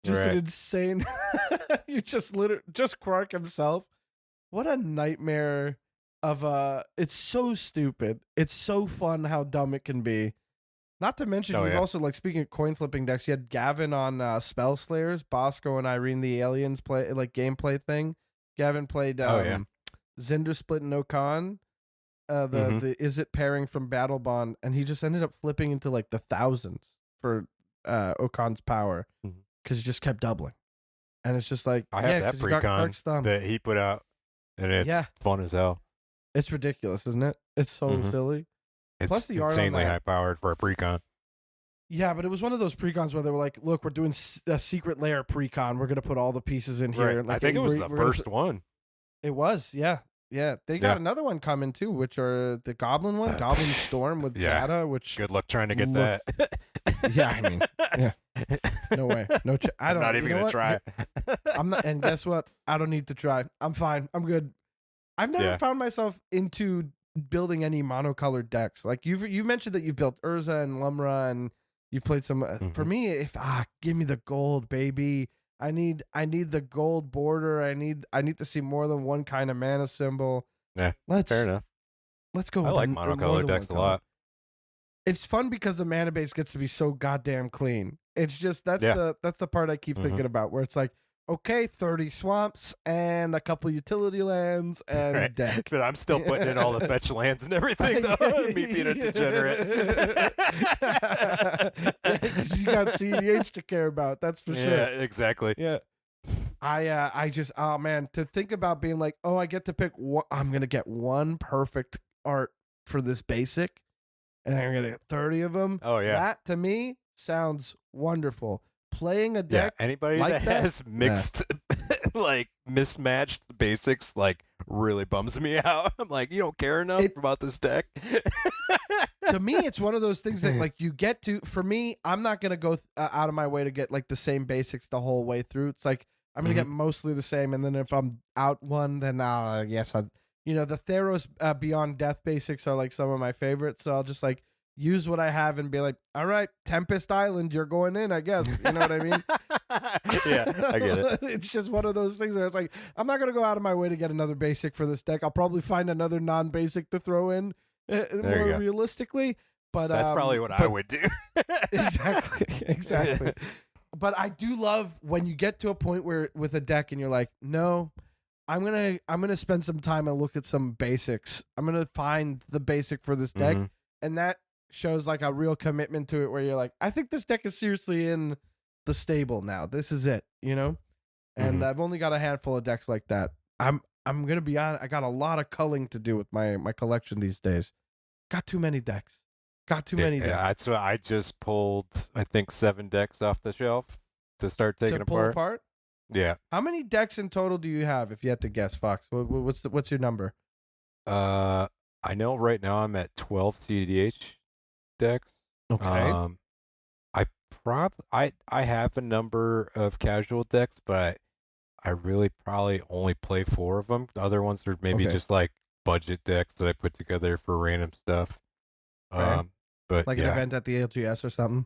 Just an insane. You just Krark himself. What a nightmare of it's so stupid. It's so fun how dumb it can be. Not to mention, you've also, like, speaking of coin flipping decks, you had Gavin on Spell Slayers, Bosco and Irene the Aliens gameplay thing. Gavin played Zinder Split and Okan, the Is It pairing from Battle Bond, and he just ended up flipping into like the thousands for Okan's power because he just kept doubling. And it's just like, I have that 'cause you got precon Krark's Thumb. that he put out, and it's fun as hell. It's ridiculous, isn't it? It's so silly. It's Plus the art on insanely that. high powered for a precon. Yeah, but it was one of those precons where they were like, look, we're doing a secret layer precon. We're going to put all the pieces in here. Right. Like, I think it was the we're first one. It was, yeah. Yeah. They got another one coming too, which are the Goblin one, Goblin Storm with Zada, which... Good luck trying to get that. Yeah, I mean, yeah. No way. No, I'm not even going to try. I'm not, and guess what? I don't need to try. I'm fine. I'm good. I've never found myself into building any monocolored decks. Like you mentioned that you've built Urza and Lumra, and you've played some. For me, give me the gold, baby. I need the gold border. I need to see more than one kind of mana symbol. Yeah, fair enough. Let's go. I like monocolored decks a lot. It's fun because the mana base gets to be so goddamn clean. It's just that's the part I keep thinking about, where it's like, okay, 30 swamps and a couple utility lands and a deck. But I'm still putting in all the fetch lands and everything, though. Me being a degenerate. You got cEDH to care about, that's for sure. Yeah, exactly. Yeah. I just, oh man, to think about being like, oh, I get to pick one, I'm going to get one perfect art for this basic, and I'm going to get 30 of them. Oh, yeah. That, to me, sounds wonderful. Playing a deck. Yeah, anybody like that has mixed, like, mismatched basics, like, really bums me out. I'm like, you don't care enough about this deck? To me, it's one of those things that, like, you get to, for me, I'm not going to go out of my way to get, like, the same basics the whole way through. It's like, I'm going to get mostly the same, and then if I'm out one, then yes, the Theros Beyond Death basics are, like, some of my favorites, so I'll just, like, use what I have and be like, all right, Tempest Island, you're going in, I guess. You know what I mean? Yeah, I get it. It's just one of those things where it's like, I'm not going to go out of my way to get another basic for this deck. I'll probably find another non-basic to throw in more realistically. But that's probably what I would do. Exactly. But I do love when you get to a point where with a deck and you're like, no, I'm gonna spend some time and look at some basics. I'm gonna find the basic for this deck, and that shows like a real commitment to it. Where you're like, I think this deck is seriously in the stable now. This is it, you know. And I've only got a handful of decks like that. I'm gonna be honest. I got a lot of culling to do with my collection these days. Got too many decks. Got too many decks. Yeah, that's what I just pulled. I think 7 decks off the shelf to start taking to pull apart. Yeah. How many decks in total do you have? If you had to guess, Fox, what's your number? I know right now I'm at 12 cEDH decks. Okay. I have a number of casual decks, but I really probably only play 4 of them. The other ones are maybe just like budget decks that I put together for random stuff. Okay. But like an event at the LGS or something.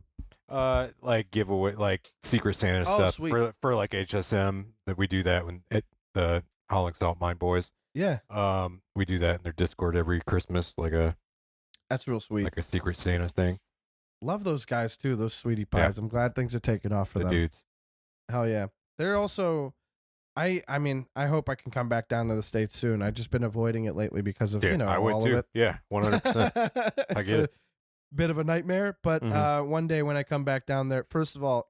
Like giveaway, like Secret Santa stuff for like HSM. That we do that when the Howling Salt Mine Boys. Yeah. We do that in their Discord every Christmas, that's real sweet, like a Secret Santa thing. Love those guys too, those sweetie pies. Yeah. I'm glad things are taking off for the them. Dudes. Hell yeah. They're also, I mean, I hope I can come back down to the States soon. I've just been avoiding it lately because of, I would all too. of it. Yeah, 100%. I get it. Bit of a nightmare, but one day when I come back down there, first of all,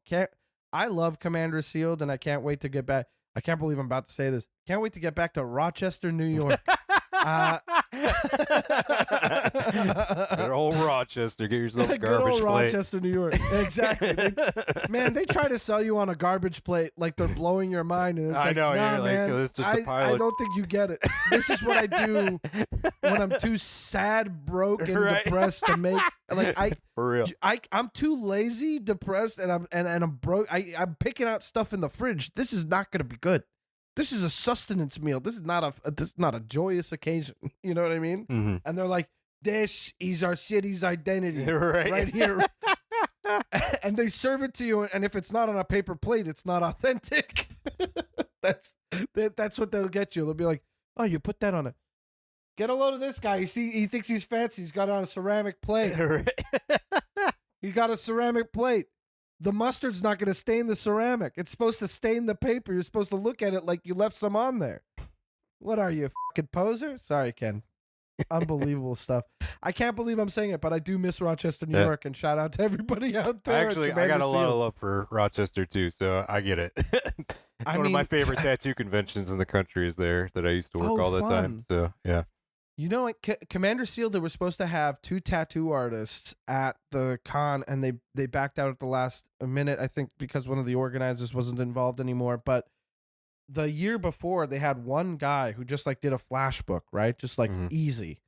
I love Commander Sealed, and I can't wait to get back. I can't believe I'm about to say this. Can't wait to get back to Rochester, New York. Good old Rochester. Get yourself a garbage Good old plate. Rochester, New York. Exactly. Man, they try to sell you on a garbage plate like they're blowing your mind. And it's I know. Nah, you're man, like, it's just a pilot. I don't think you get it. This is what I do when I'm too sad, broke, and depressed to make. Like for real. I'm too lazy, depressed, and I'm broke. I'm picking out stuff in the fridge. This is not going to be good. This is a sustenance meal. This is not a joyous occasion. You know what I mean? Mm-hmm. And they're like, this is our city's identity right here. And they serve it to you, and if it's not on a paper plate, it's not authentic. That's what they'll get you. They'll be like, oh, you put that on it. Get a load of this guy. He thinks he's fancy. He's got it on a ceramic plate. He got a ceramic plate. The mustard's not going to stain the ceramic. It's supposed to stain the paper. You're supposed to look at it like you left some on there. What are you, a fucking poser? Sorry, Ken. Unbelievable stuff. I can't believe I'm saying it, but I do miss Rochester, New York, and shout out to everybody out there. Actually, I got a lot of love for Rochester, too, so I get it. One of my favorite tattoo conventions in the country is there that I used to work all the time. So, yeah. You know, like Commander Seal, they were supposed to have 2 tattoo artists at the con, and they backed out at the last minute, I think, because one of the organizers wasn't involved anymore. But the year before, they had one guy who just like did a flash book, right? Just like easy,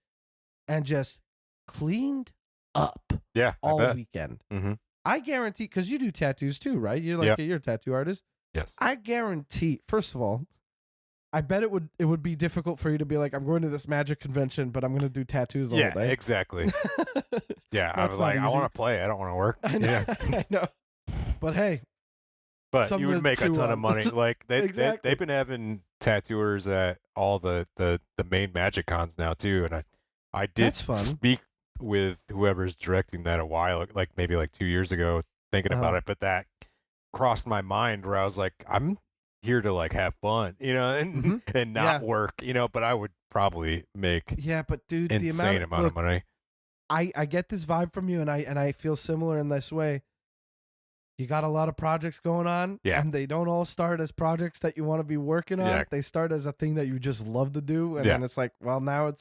and just cleaned up. Yeah, all weekend. Mm-hmm. I guarantee, because you do tattoos too, right? You're like you're a tattoo artist. Yes. I guarantee. First of all, I bet it would be difficult for you to be like, I'm going to this magic convention, but I'm going to do tattoos all day. Yeah, exactly. Yeah, I was like, I want to play. I don't want to work. I know, yeah. I know. But hey. But you would make a ton of money. Like they've been having tattooers at all the main magic cons now too. And I did speak with whoever's directing that a while, like maybe like 2 years ago, thinking about it. But that crossed my mind where I was like, I'm here to like have fun, and not work, but I would probably make but dude, insane amount of money. I get this vibe from you, and I feel similar in this way. You got a lot of projects going on, and they don't all start as projects that you want to be working on. Yeah. They start as a thing that you just love to do, and then it's like, well, now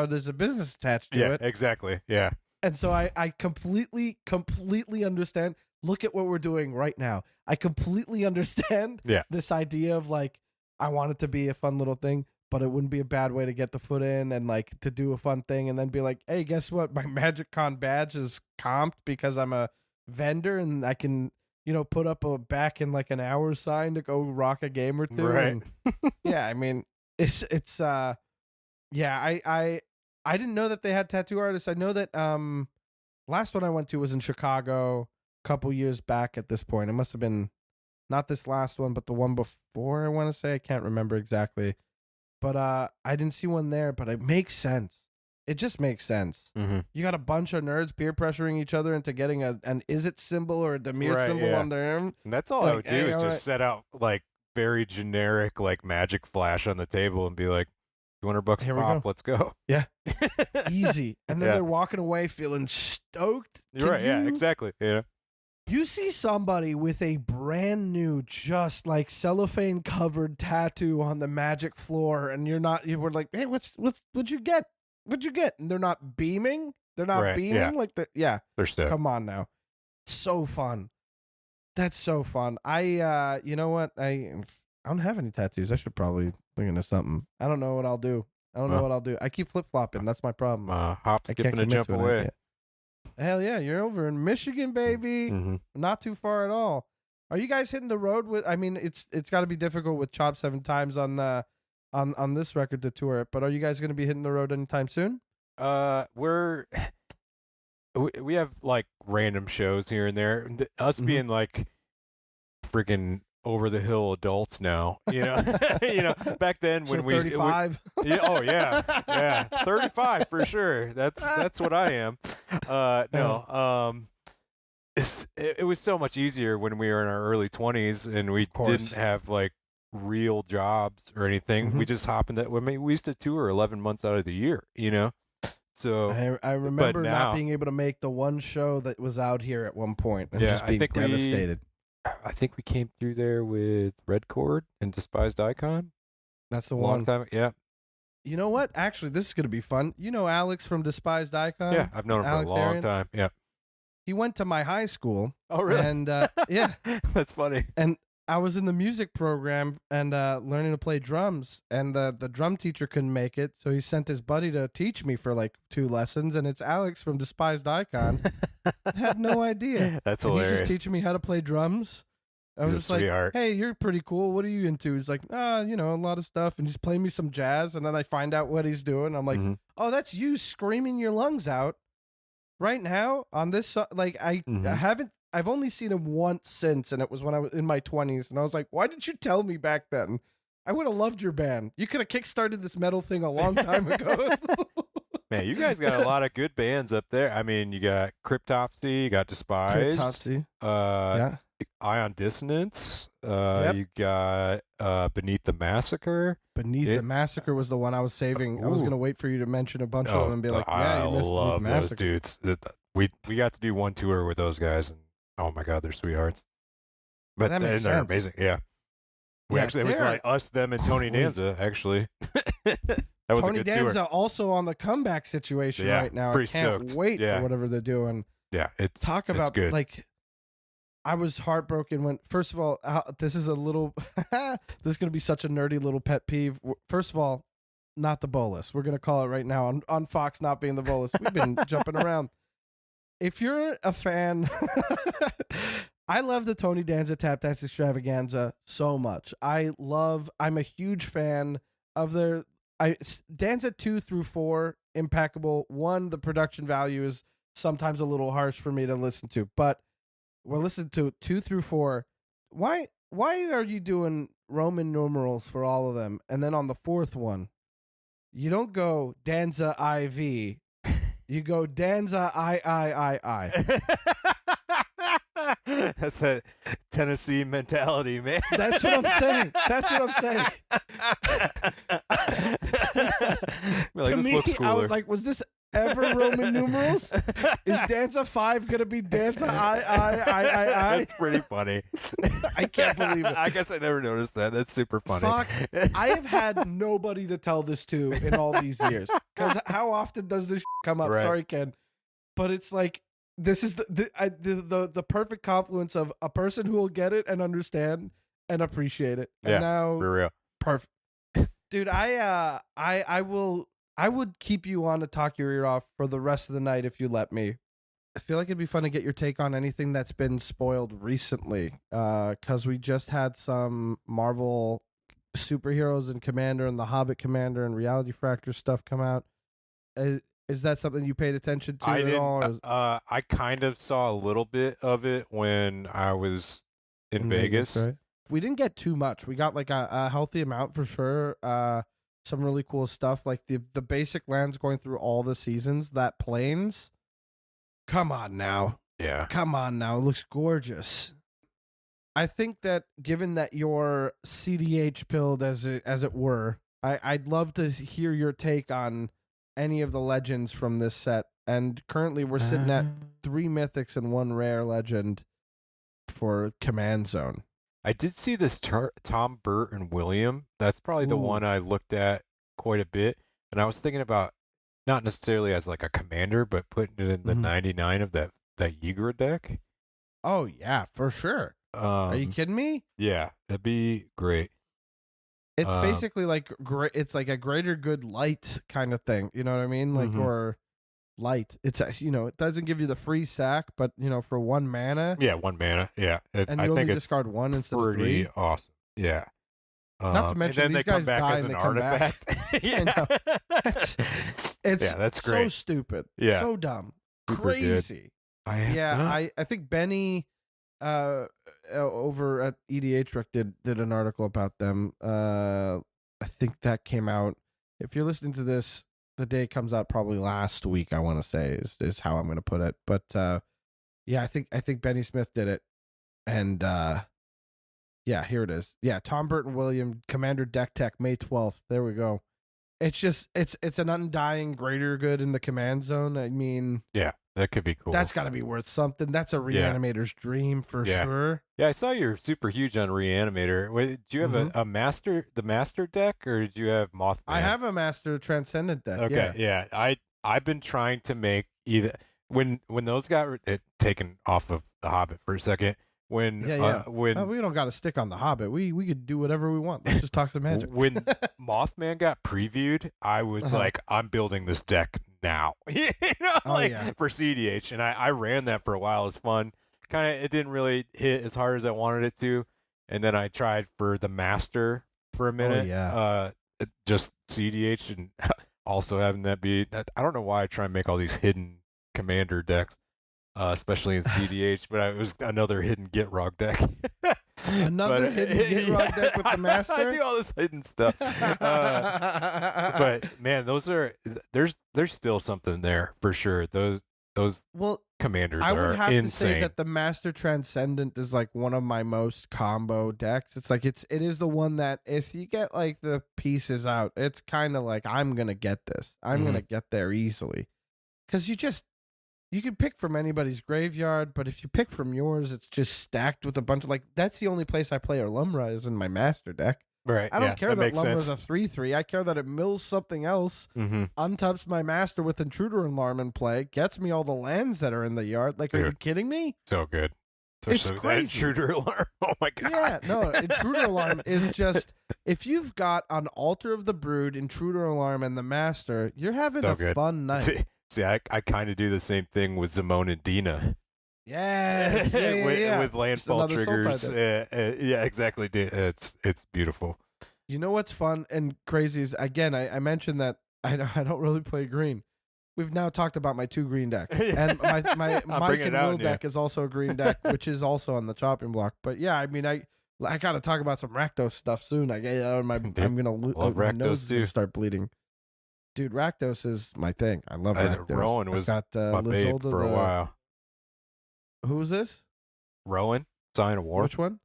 there's a business attached to it. Yeah, exactly. Yeah. And so I completely understand. Look at what we're doing right now. I completely understand this idea of like, I want it to be a fun little thing, but it wouldn't be a bad way to get the foot in and like to do a fun thing and then be like, hey, guess what? My MagicCon badge is comped because I'm a vendor and I can, put up a back in like an hour sign to go rock a game or two. Right. And, yeah, I mean, it's I didn't know that they had tattoo artists. I know that last one I went to was in Chicago a couple years back at this point. It must have been not this last one, but the one before, I want to say. I can't remember exactly. But I didn't see one there, but it makes sense. It just makes sense. Mm-hmm. You got a bunch of nerds peer pressuring each other into getting an is it symbol or a Demir symbol on their arm. And that's all I would do is just set out like very generic like magic flash on the table and be like, $200 Here we pop, go. let's go. Yeah. Easy. And then they're walking away feeling stoked. You're right. Yeah, exactly. Yeah. You see somebody with a brand new, just like cellophane covered tattoo on the magic floor, and you were like, hey, what'd you get? What'd you get? And they're not beaming. They're not beaming. Yeah. Like They're stoked. Come on now. So fun. That's so fun. You know what? I don't have any tattoos. I should probably think into something. I don't know what I'll do. I keep flip flopping. That's my problem. Hop, skipping, and jump away. Hell yeah, you're over in Michigan, baby. Mm-hmm. Not too far at all. Are you guys hitting the road with? I mean, it's got to be difficult with Chop 7 times on this record to tour it. But are you guys going to be hitting the road anytime soon? We have like random shows here and there. Us being like freaking over the hill adults now, you know. Back then when 35. Yeah, 35 for sure. That's what I am. It was so much easier when we were in our early 20s and we didn't have like real jobs or anything. Mm-hmm. We just hop in that. We used to tour 11 months out of the year, you know. So I remember not being able to make the one show that was out here at one point and just being devastated. I think we came through there with Red Chord and Despised Icon. That's the long one. Time. Yeah. You know what? Actually, this is going to be fun. You know Alex from Despised Icon? Yeah, I've known him for a long time. Yeah. He went to my high school. Oh, really? And yeah. That's funny. And I was in the music program and learning to play drums, and the drum teacher couldn't make it, so he sent his buddy to teach me for like 2 lessons, and it's Alex from Despised Icon. I had no idea. That's and hilarious. He's just teaching me how to play drums. I was just like, hey, you're pretty cool. What are you into? He's like, a lot of stuff. And he's playing me some jazz, and then I find out what he's doing. I'm like, oh, that's you screaming your lungs out right now on this. Like, I've only seen him once since, and it was when I was in my 20s. And I was like, why didn't you tell me back then? I would have loved your band. You could have kickstarted this metal thing a long time ago. Man, you guys got a lot of good bands up there. I mean, you got Cryptopsy, you got Despised. Cryptopsy. Ion Dissonance. You got Beneath the Massacre. Beneath the Massacre was the one I was saving. I was going to wait for you to mention a bunch of them and be like, yeah, you missed love Beneath the those dudes. We got to do one tour with those guys, and oh my God, they're sweethearts. But they're amazing. Yeah. It was like us, them, and Tony Danza, actually. That was Tony a good Danza tour. Also on the comeback situation right now. I can't wait for whatever they're doing. Yeah, it's good. Like, I was heartbroken when, first of all, this is a little, this is going to be such a nerdy little pet peeve. First of all, not the bolus. We're going to call it right now on Fox not being the bolus. We've been jumping around. If you're a fan, I love the Tony Danza Tap Dance Extravaganza so much. I'm a huge fan of their Danza 2 through 4, impeccable. 1, the production value is sometimes a little harsh for me to listen to, but we're listening to 2 through 4. Why are you doing Roman numerals for all of them? And then on the 4th one, you don't go Danza IV. You go Danza I. That's a Tennessee mentality, man. That's what I'm saying. To me, I was like, was this ever Roman numerals? Is Danza 5 gonna be Danza I? That's pretty funny. I can't believe it. I guess I never noticed that. That's super funny. Fox, I have had nobody to tell this to in all these years. Because how often does this come up? Right. Sorry, Ken, but it's like this is the perfect confluence of a person who will get it and understand and appreciate it. And now, for real, perfect, dude. I would keep you on to talk your ear off for the rest of the night if you let me. I feel like it'd be fun to get your take on anything that's been spoiled recently. Because we just had some Marvel superheroes and Commander and the Hobbit Commander and Reality Fracture stuff come out. Is that something you paid attention to I at all? didn't. I kind of saw a little bit of it when I was in Vegas. Right? We didn't get too much. We got like a healthy amount for sure. Some really cool stuff, like the basic lands going through all the seasons. That plains, come on now, Yeah. come on now, it looks gorgeous. I think that given that you're cEDH pilled as it were, I'd love to hear your take on any of the legends from this set. And currently, we're sitting at 3 mythics and 1 rare legend for Command Zone. I did see this Tom, Burt, and William. That's probably the one I looked at quite a bit. And I was thinking about not necessarily as like a commander, but putting it in the 99 of that Ygritte deck. Oh, yeah, for sure. Are you kidding me? Yeah, that'd be great. It's basically like it's like a greater good light kind of thing. You know what I mean? Like, or light. It's, it doesn't give you the free sack, but, for 1 mana. Yeah, 1 mana. Yeah. And you only discard 1 instead of 3. Pretty awesome. Yeah. Not to mention, and then these they guys come back die as and an they come artifact. back. Yeah. It's that's great. So stupid. Yeah. So dumb. Super Crazy. Good. I think Benny over at EDH Rec did an article about them. I think that came out. If you're listening to this, the day it comes out probably last week, I want to say is how I'm going to put it. But yeah, I think Benny Smith did it. And yeah, here it is. Yeah, Tom Burton William, Commander Deck Tech, May 12th. There we go. It's just it's an undying greater good in the command zone. I mean, yeah, that could be cool. That's got to be worth something. That's a reanimator's dream for sure. Yeah, I saw you're super huge on reanimator. Wait, do you have a master, the master deck, or did you have Mothman? I have a master transcendent deck. Okay, yeah. I've been trying to make either when those got taken off of the Hobbit for a second. When we don't got to stick on the Hobbit. We could do whatever we want. Let's just talk some Magic. When Mothman got previewed, I was like, I'm building this deck now. For cEDH, and I ran that for a while. It was fun. It didn't really hit as hard as I wanted it to, and then I tried for the Master for a minute. Just cEDH, and also having that be. I don't know why I try and make all these hidden commander decks. Especially in cEDH, but it was another hidden Gitrog deck. Hidden Gitrog deck with the Master? I do all this hidden stuff. But man, there's still something there for sure. Those commanders are insane. I would have to say that the Master Transcendent is like one of my most combo decks. It's like it is the one that if you get like the pieces out, it's kind of like I'm gonna get this. I'm gonna get there easily, because you can pick from anybody's graveyard, but if you pick from yours, it's just stacked with a bunch of that's the only place I play Lumra is in my master deck. Right. I don't care that Lumra's sense. a 3/3. I care that it mills something else, untaps my master with Intruder Alarm in play, gets me all the lands that are in the yard. Like, are you kidding me? So good. It's crazy. Intruder Alarm. Oh my god. Yeah, no, Intruder Alarm is just, if you've got an Altar of the Brood, Intruder Alarm, and the Master, you're having a fun night. See, I kind of do the same thing with Zimone and Dina. Yes, with landfall triggers. Yeah, exactly. It's beautiful. You know what's fun and crazy is, again, I mentioned that I don't really play green. We've now talked about my 2 green decks, and my Mike and Will deck is also a green deck, which is also on the chopping block. But yeah, I mean, I got to talk about some Rakdos stuff soon. I'm gonna my nose is gonna start bleeding. Dude, Rakdos is my thing. I love Rakdos. Rowan was my babe for a while. Who was this? Rowan, Sign of War. Which one?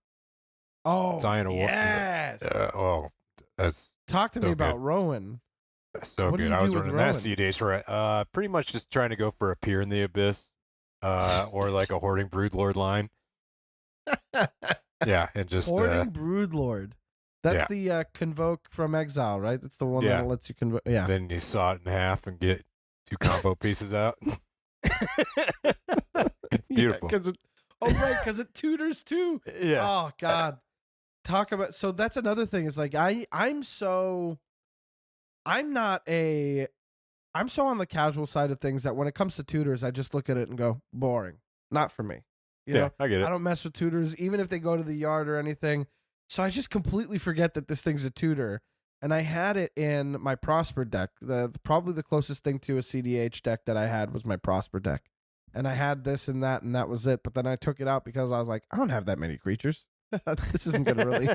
Oh, Sign of War. Yes. That's talk to me about Rowan. So what good. I was running that cEDH right. Pretty much just trying to go for a Peer in the Abyss, or like a Hoarding Broodlord line. Yeah, and just Hoarding Broodlord. That's the Convoke from Exile, right? That's the one that lets you convoke. Yeah. Then you saw it in half and get 2 combo pieces out. It's beautiful. Because it tutors too. Yeah. Oh God. Talk about. So that's another thing. Is like I'm so on the casual side of things that when it comes to tutors, I just look at it and go, boring. Not for me. You know? I get it. I don't mess with tutors, even if they go to the yard or anything. So I just completely forget that this thing's a tutor. and I had it in my Prosper deck. Probably the closest thing to a cEDH deck that I had was my Prosper deck, and I had this and that was it. But then I took it out because I was like, I don't have that many creatures. This isn't gonna really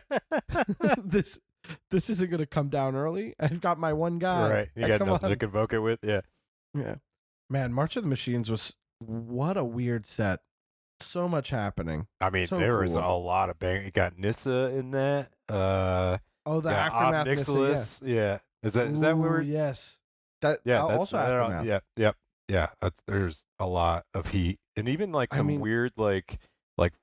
this isn't gonna come down early. I've got my one guy. Right, you got nothing to convoke it with. Yeah. Man, March of the Machines was what a weird set. So much happening. I mean, So there was cool. a lot of bang. You got Nissa in that. Oh, the Aftermath Nissa, Nixilus. Yeah. Is that where we're? Yes. That Yeah, that's also Aftermath. Yeah. There's a lot of heat, and even like some weird like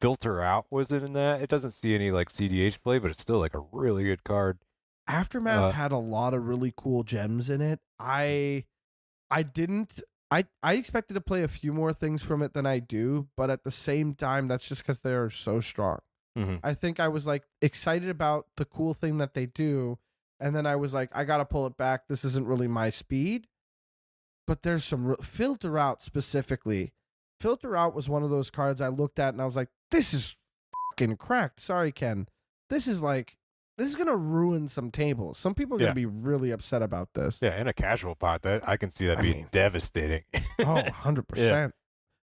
filter out was in that. It doesn't see any like cEDH play, but it's still like a really good card. Aftermath had a lot of really cool gems in it. I expected to play a few more things from it than I do, but at the same time, that's just because they're so strong. Mm-hmm. I think I was like excited about the cool thing that they do, and then I was like, I gotta pull it back. This isn't really my speed. But there's some filter out specifically. Filter out was one of those cards I looked at and I was like, this is fucking cracked. Sorry, Ken. This is gonna ruin some tables. Some people are gonna be really upset about this. Yeah, in a casual pot, that I can see that being devastating. 100%.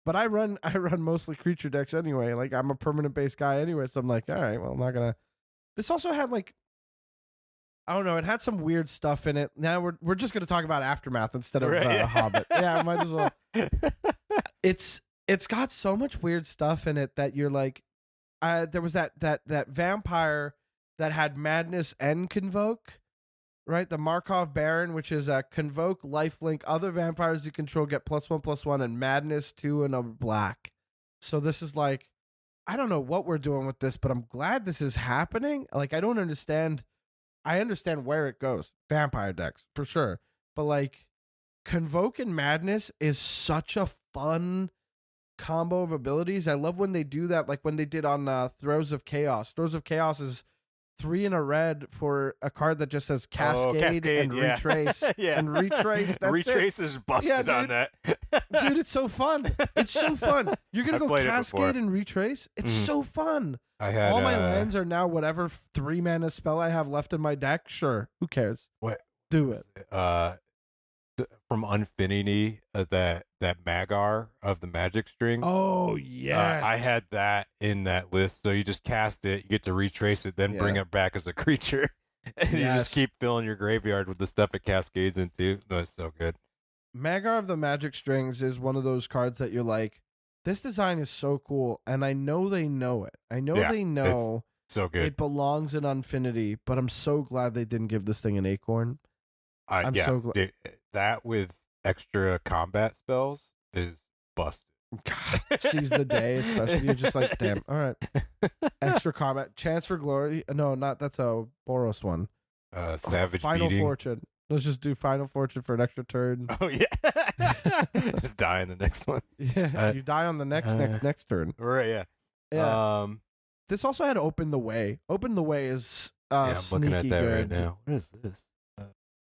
But I run mostly creature decks anyway. Like I'm a permanent base guy anyway, so I'm like, all right, well, I'm not gonna. This also had like, I don't know, it had some weird stuff in it. Now we're just gonna talk about Aftermath instead of Hobbit. Yeah, I might as well. It's got so much weird stuff in it that you're like, there was that vampire that had Madness and Convoke, right? The Markov Baron, which is a Convoke, Lifelink. Other vampires you control get +1/+1 and Madness 2 and a black. So this is like, I don't know what we're doing with this, but I'm glad this is happening. Like, I don't understand. I understand where it goes. Vampire decks, for sure. But like, Convoke and Madness is such a fun combo of abilities. I love when they do that, like when they did on Throes of Chaos. Throes of Chaos is 3 in a red for a card that just says Cascade and Retrace. And Retrace, that's Retrace is busted on that. Dude, it's so fun. It's so fun. You're going to go Cascade and Retrace? It's so fun. I had, all my lands are now whatever 3 mana spell I have left in my deck. Sure. Who cares? What? Do it. From Unfinity, that Magar of the Magic String. Oh, yeah. I had that in that list. So you just cast it, you get to retrace it, then bring it back as a creature. And you just keep filling your graveyard with the stuff it cascades into. That's so good. Magar of the Magic Strings is one of those cards that you're like, this design is so cool, and I know they know it. I know they know so good. It belongs in Unfinity, but I'm so glad they didn't give this thing an acorn. I'm so glad. That with extra combat spells is busted. God, seize the day, especially. You're just like, damn, all right. Extra combat. Chance for Glory. No, that's a Boros one. Savage Final Beating. Fortune. Let's just do Final Fortune for an extra turn. Oh, yeah. Just die in the next one. Yeah, you die on the next turn. Right, yeah. This also had Open the Way. Open the Way is I'm looking at that good. right now. What is this?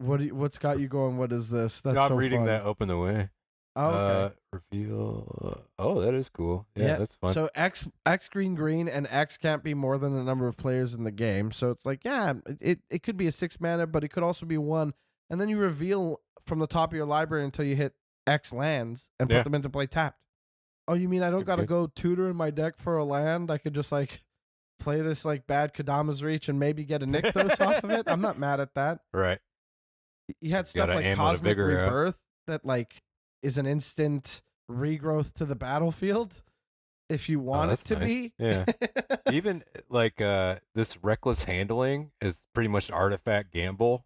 What's got you going? What is this? That's I'm so reading fun. that Open the Way. Oh, okay. Reveal. Oh, that is cool. Yeah, that's fun. So X green and X can't be more than the number of players in the game. So it's like, yeah, it could be a 6 mana, but it could also be 1. And then you reveal from the top of your library until you hit X lands and put them into play tapped. Oh, you mean I don't got to go tutor in my deck for a land? I could just like play this like bad Kadama's Reach and maybe get a Nykthos off of it? I'm not mad at that. Right. You had stuff like Cosmic Rebirth that like is an instant regrowth to the battlefield if you want it to be. Yeah. Even like this Reckless Handling is pretty much artifact gamble.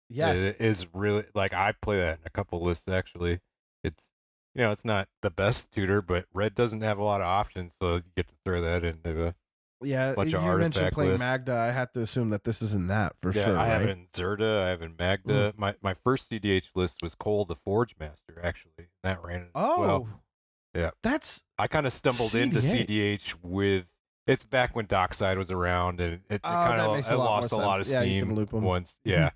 Yes. It is really like I play that in a couple lists actually. It's it's not the best tutor, but red doesn't have a lot of options, so you get to throw that into a bunch of you artifact mentioned playing lists. Magda. I had to assume that this is in that for sure. I have right? it in Zerda. I have it in Magda. My first cEDH list was Cole the Forge Master, actually. That ran it as well. Yeah. I kind of stumbled into cEDH with. It's back when Dockside was around, and it kind of lost a lot of steam once. Yeah,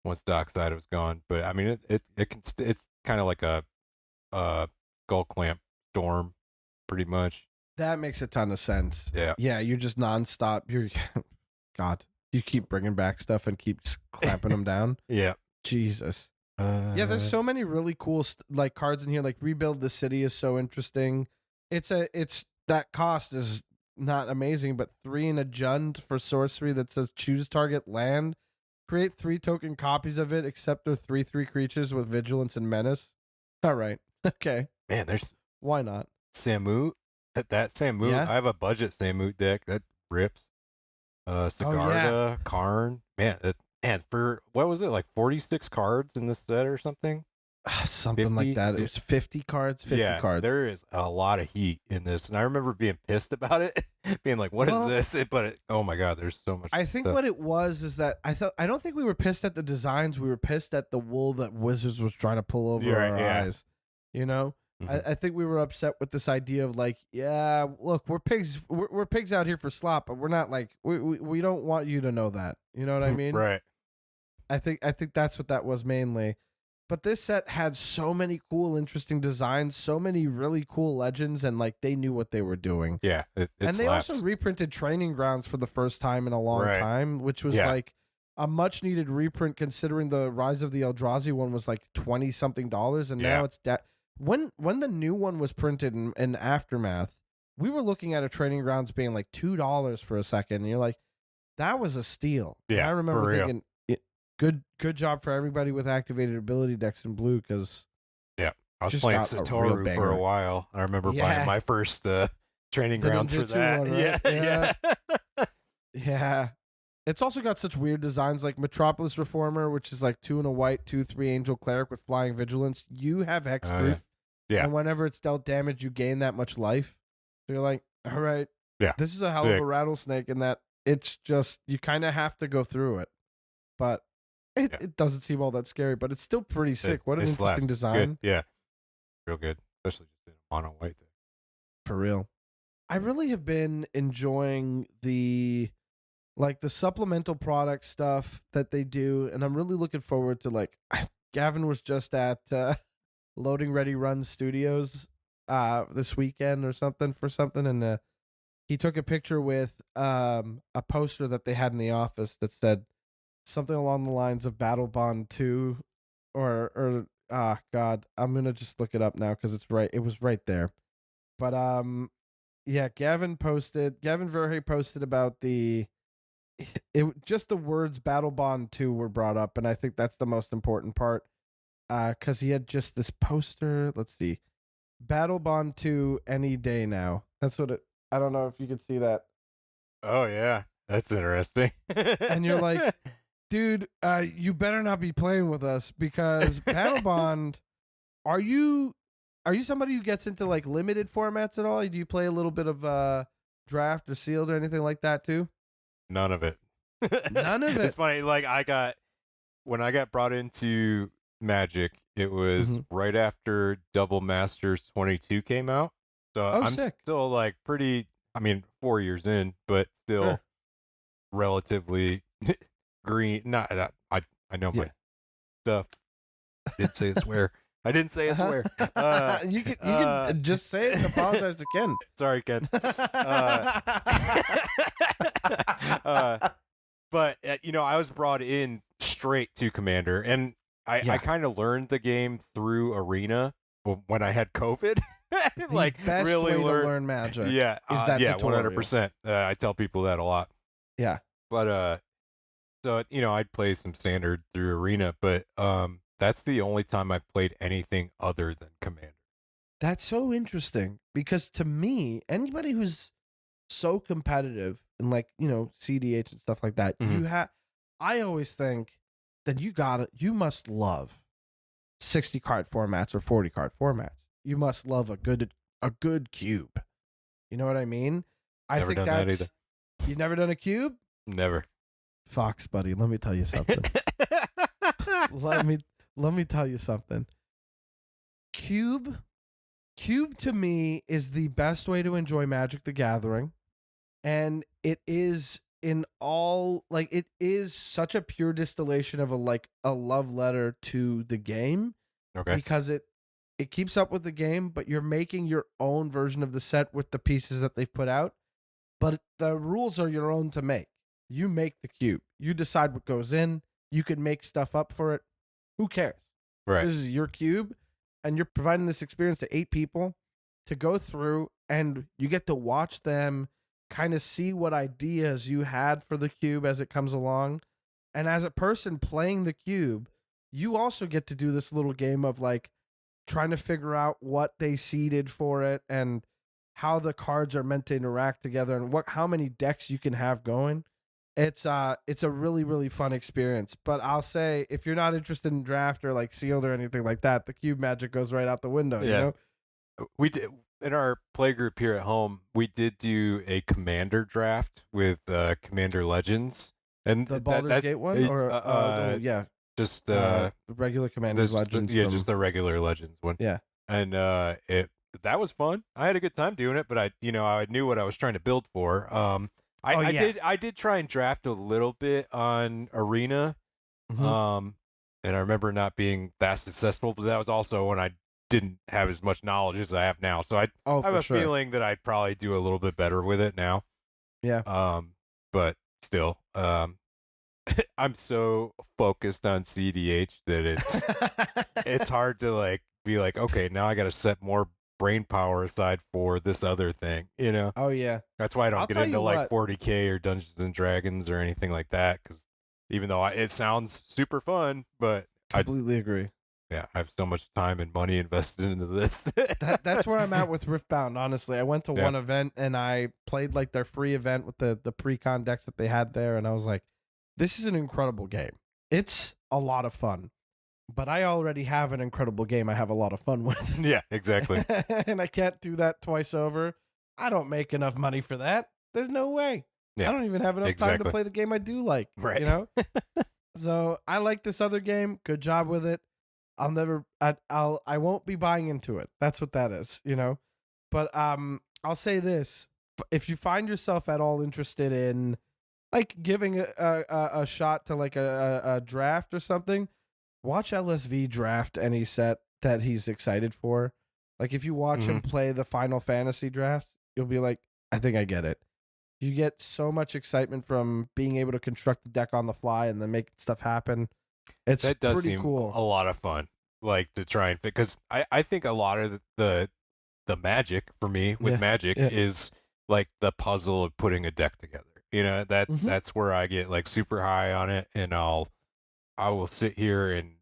once Dockside was gone. But I mean, it's kind of like a Skull Clamp Storm, pretty much. That makes a ton of sense. Yeah. Yeah, you're just nonstop. God. You keep bringing back stuff and keep clamping them down. Yeah. Jesus. Yeah, there's so many really cool like cards in here. Like Rebuild the City is so interesting. It's that cost is not amazing, but 3 and a Jund for sorcery that says choose target land. Create 3 token copies of it, except they're 3/3 creatures with vigilance and menace. All right. Okay. Man, there's Why not? Samut. That Samut. Yeah? I have a budget Samut deck that rips. Sigarda, Karn. Man, for what was it, like 46 cards in this set or something? Something 50? like that. It was 50 cards, 50 cards. There is a lot of heat in this, and I remember being pissed about it, being like, "What is this?" Oh my god, there's so much. I think stuff. what it was is that I don't think we were pissed at the designs. We were pissed at the wool that Wizards was trying to pull over our eyes. You know, I think we were upset with this idea of like, yeah, look, we're pigs. We're pigs out here for slop, but we're not like we don't want you to know that. You know what I mean? Right. I think that's what that was mainly. But this set had so many cool, interesting designs, so many really cool legends, and like they knew what they were doing. Yeah, and they also reprinted Training Grounds for the first time in a long time, which was like a much needed reprint considering the Rise of the Eldrazi one was like $20-something, and now it's when the new one was printed in Aftermath, we were looking at a Training Grounds being like $2 for a second, and you're like, that was a steal. Yeah, and I remember thinking, good job for everybody with activated ability decks in blue, because I was playing Satoru for a while. I remember buying my first Training Grounds for that. One, right? Yeah. It's also got such weird designs like Metropolis Reformer, which is like 2 and a white, 2/3 Angel Cleric with Flying Vigilance. You have hexproof. And whenever it's dealt damage, you gain that much life. So you're like, all right. Yeah. This is a hell of a rattlesnake in that it's just, you kind of have to go through it. But it doesn't seem all that scary, but it's still pretty sick. What an interesting design. Good. Yeah. Real good. Especially just in a mono white deck. For real. I really have been enjoying the supplemental product stuff that they do, and I'm really looking forward to Gavin was just at Loading Ready Run Studios this weekend or something, and he took a picture with a poster that they had in the office that said something along the lines of Battle Bond 2 or God, I'm going to just look it up now cuz it was right there. But Gavin Verhey posted about just the words Battle Bond 2 were brought up, and I think that's the most important part cuz he had just this poster, let's see. Battle Bond 2 any day now. That's what I don't know if you could see that. Oh yeah, that's interesting. And you're like, dude, you better not be playing with us because Battle Bond. Are you somebody who gets into like limited formats at all? Do you play a little bit of draft or sealed or anything like that too? None of it. None of it. It's funny. Like when I got brought into Magic, it was right after Double Masters 22 came out. So I'm still like pretty. I mean, 4 years in, but still relatively green. Not I know my stuff. I didn't say a swear. I didn't say a swear. You can just say it and apologize to Ken. Sorry, Ken. But I was brought in straight to Commander, and I kind of learned the game through Arena when I had COVID. Like best really way to learn Magic. Yeah, is that tutorial. 100%. I tell people that a lot. Yeah, but so I'd play some Standard through Arena, but that's the only time I've played anything other than Commander. That's so interesting because to me, anybody who's so competitive in cEDH and stuff like that, I always think that you must love 60 card formats or 40 card formats. You must love a good cube. You know what I mean? Never done that either. You've never done a cube? Never. Fox, buddy, let me tell you something. Let me tell you something. Cube to me is the best way to enjoy Magic the Gathering, and it is it is such a pure distillation of a love letter to the game. Okay. Because it keeps up with the game, but you're making your own version of the set with the pieces that they've put out. But the rules are your own to make. you make the cube. You decide what goes in. You can make stuff up for it. Who cares? Right. This is your cube, and you're providing this experience to 8 people to go through, and you get to watch them kind of see what ideas you had for the cube as it comes along. And as a person playing the cube, you also get to do this little game of like trying to figure out what they seeded for it and how the cards are meant to interact together and how many decks you can have going. It's a really, really fun experience. But I'll say, if you're not interested in draft or like sealed or anything like that, the cube magic goes right out the window. Yeah. You know? We did in our play group here at home. We did do a commander draft with Commander Legends, and The Baldur's Gate one, or yeah, just the regular Commander Legends. Just the regular Legends one. Yeah, and that was fun. I had a good time doing it, but I knew what I was trying to build for. I did try and draft a little bit on Arena, and I remember not being that successful. But that was also when I didn't have as much knowledge as I have now. So I have a feeling that I'd probably do a little bit better with it now. Yeah. But still, I'm so focused on cEDH that it's hard to like be like, okay, now I got to set more brain power aside for this other thing, you know? Oh yeah. That's why I don't get into like 40K or Dungeons and Dragons or anything like that, because even though it sounds super fun, but completely agree. Yeah, I have so much time and money invested into this. That's where I'm at with Riftbound, honestly. I went to one event and I played like their free event with the pre-con decks that they had there, and I was like, this is an incredible game. It's a lot of fun. But I already have an incredible game I have a lot of fun with. Yeah, exactly. And I can't do that twice over. I don't make enough money for that. There's no way. Yeah, I don't even have enough time to play the game I do like. Right. You know? So I like this other game. Good job with it. I won't be buying into it. That's what that is, you know? But I'll say this. If you find yourself at all interested in like giving a shot to like a draft or something, watch LSV draft any set that he's excited for. Like if you watch him play the Final Fantasy draft, you'll be like, I think I get it. You get so much excitement from being able to construct the deck on the fly and then make stuff happen. That does pretty seem cool. A lot of fun, like to try and fit, because I think a lot of the magic for me with Magic is like the puzzle of putting a deck together. You know, that's where I get like super high on it, and I will sit here and